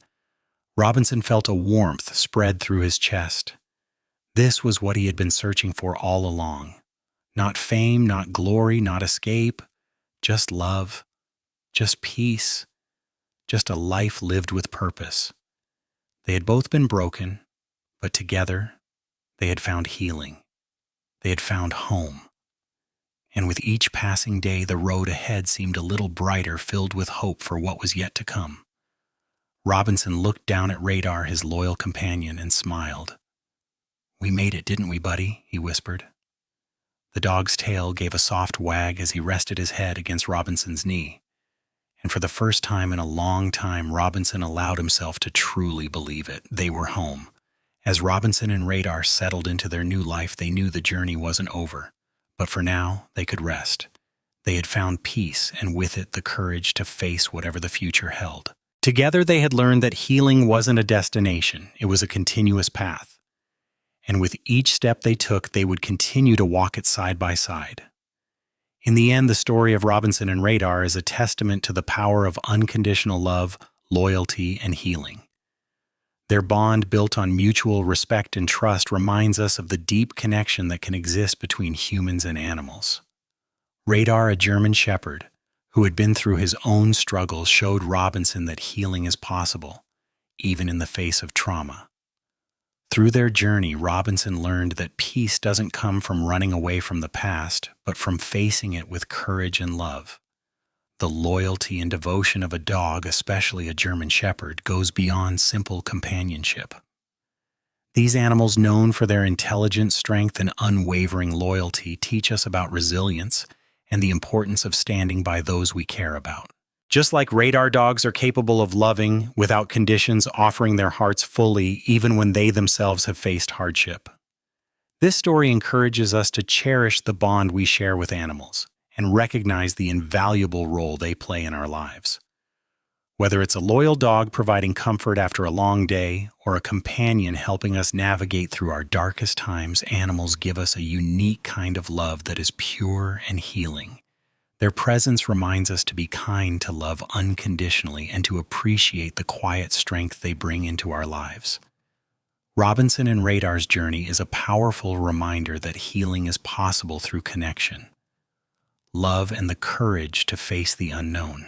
A: Robinson felt a warmth spread through his chest. This was what he had been searching for all along. Not fame, not glory, not escape, just love, just peace, just a life lived with purpose. They had both been broken, but together they had found healing. They had found home. And with each passing day, the road ahead seemed a little brighter, filled with hope for what was yet to come. Robinson looked down at Radar, his loyal companion, and smiled. "We made it, didn't we, buddy?" he whispered. The dog's tail gave a soft wag as he rested his head against Robinson's knee. And for the first time in a long time, Robinson allowed himself to truly believe it. They were home. As Robinson and Radar settled into their new life, they knew the journey wasn't over. But for now, they could rest. They had found peace, and with it the courage to face whatever the future held. Together they had learned that healing wasn't a destination, it was a continuous path. And with each step they took, they would continue to walk it side by side. In the end, the story of Robinson and Radar is a testament to the power of unconditional love, loyalty, and healing. Their bond, built on mutual respect and trust, reminds us of the deep connection that can exist between humans and animals. Radar, a German shepherd, who had been through his own struggles, showed Robinson that healing is possible, even in the face of trauma. Through their journey, Robinson learned that peace doesn't come from running away from the past, but from facing it with courage and love. The loyalty and devotion of a dog, especially a German Shepherd, goes beyond simple companionship. These animals, known for their intelligent strength and unwavering loyalty, teach us about resilience and the importance of standing by those we care about. Just like radar dogs are capable of loving without conditions, offering their hearts fully even when they themselves have faced hardship. This story encourages us to cherish the bond we share with animals and recognize the invaluable role they play in our lives. Whether it's a loyal dog providing comfort after a long day or a companion helping us navigate through our darkest times, animals give us a unique kind of love that is pure and healing. Their presence reminds us to be kind, to love unconditionally, and to appreciate the quiet strength they bring into our lives. Robinson and Radar's journey is a powerful reminder that healing is possible through connection, love, and the courage to face the unknown.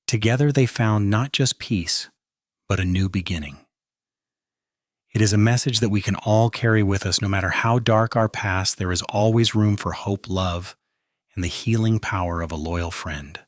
A: Together they found not just peace, but a new beginning. It is a message that we can all carry with us. No matter how dark our past, there is always room for hope, love, and the healing power of a loyal friend.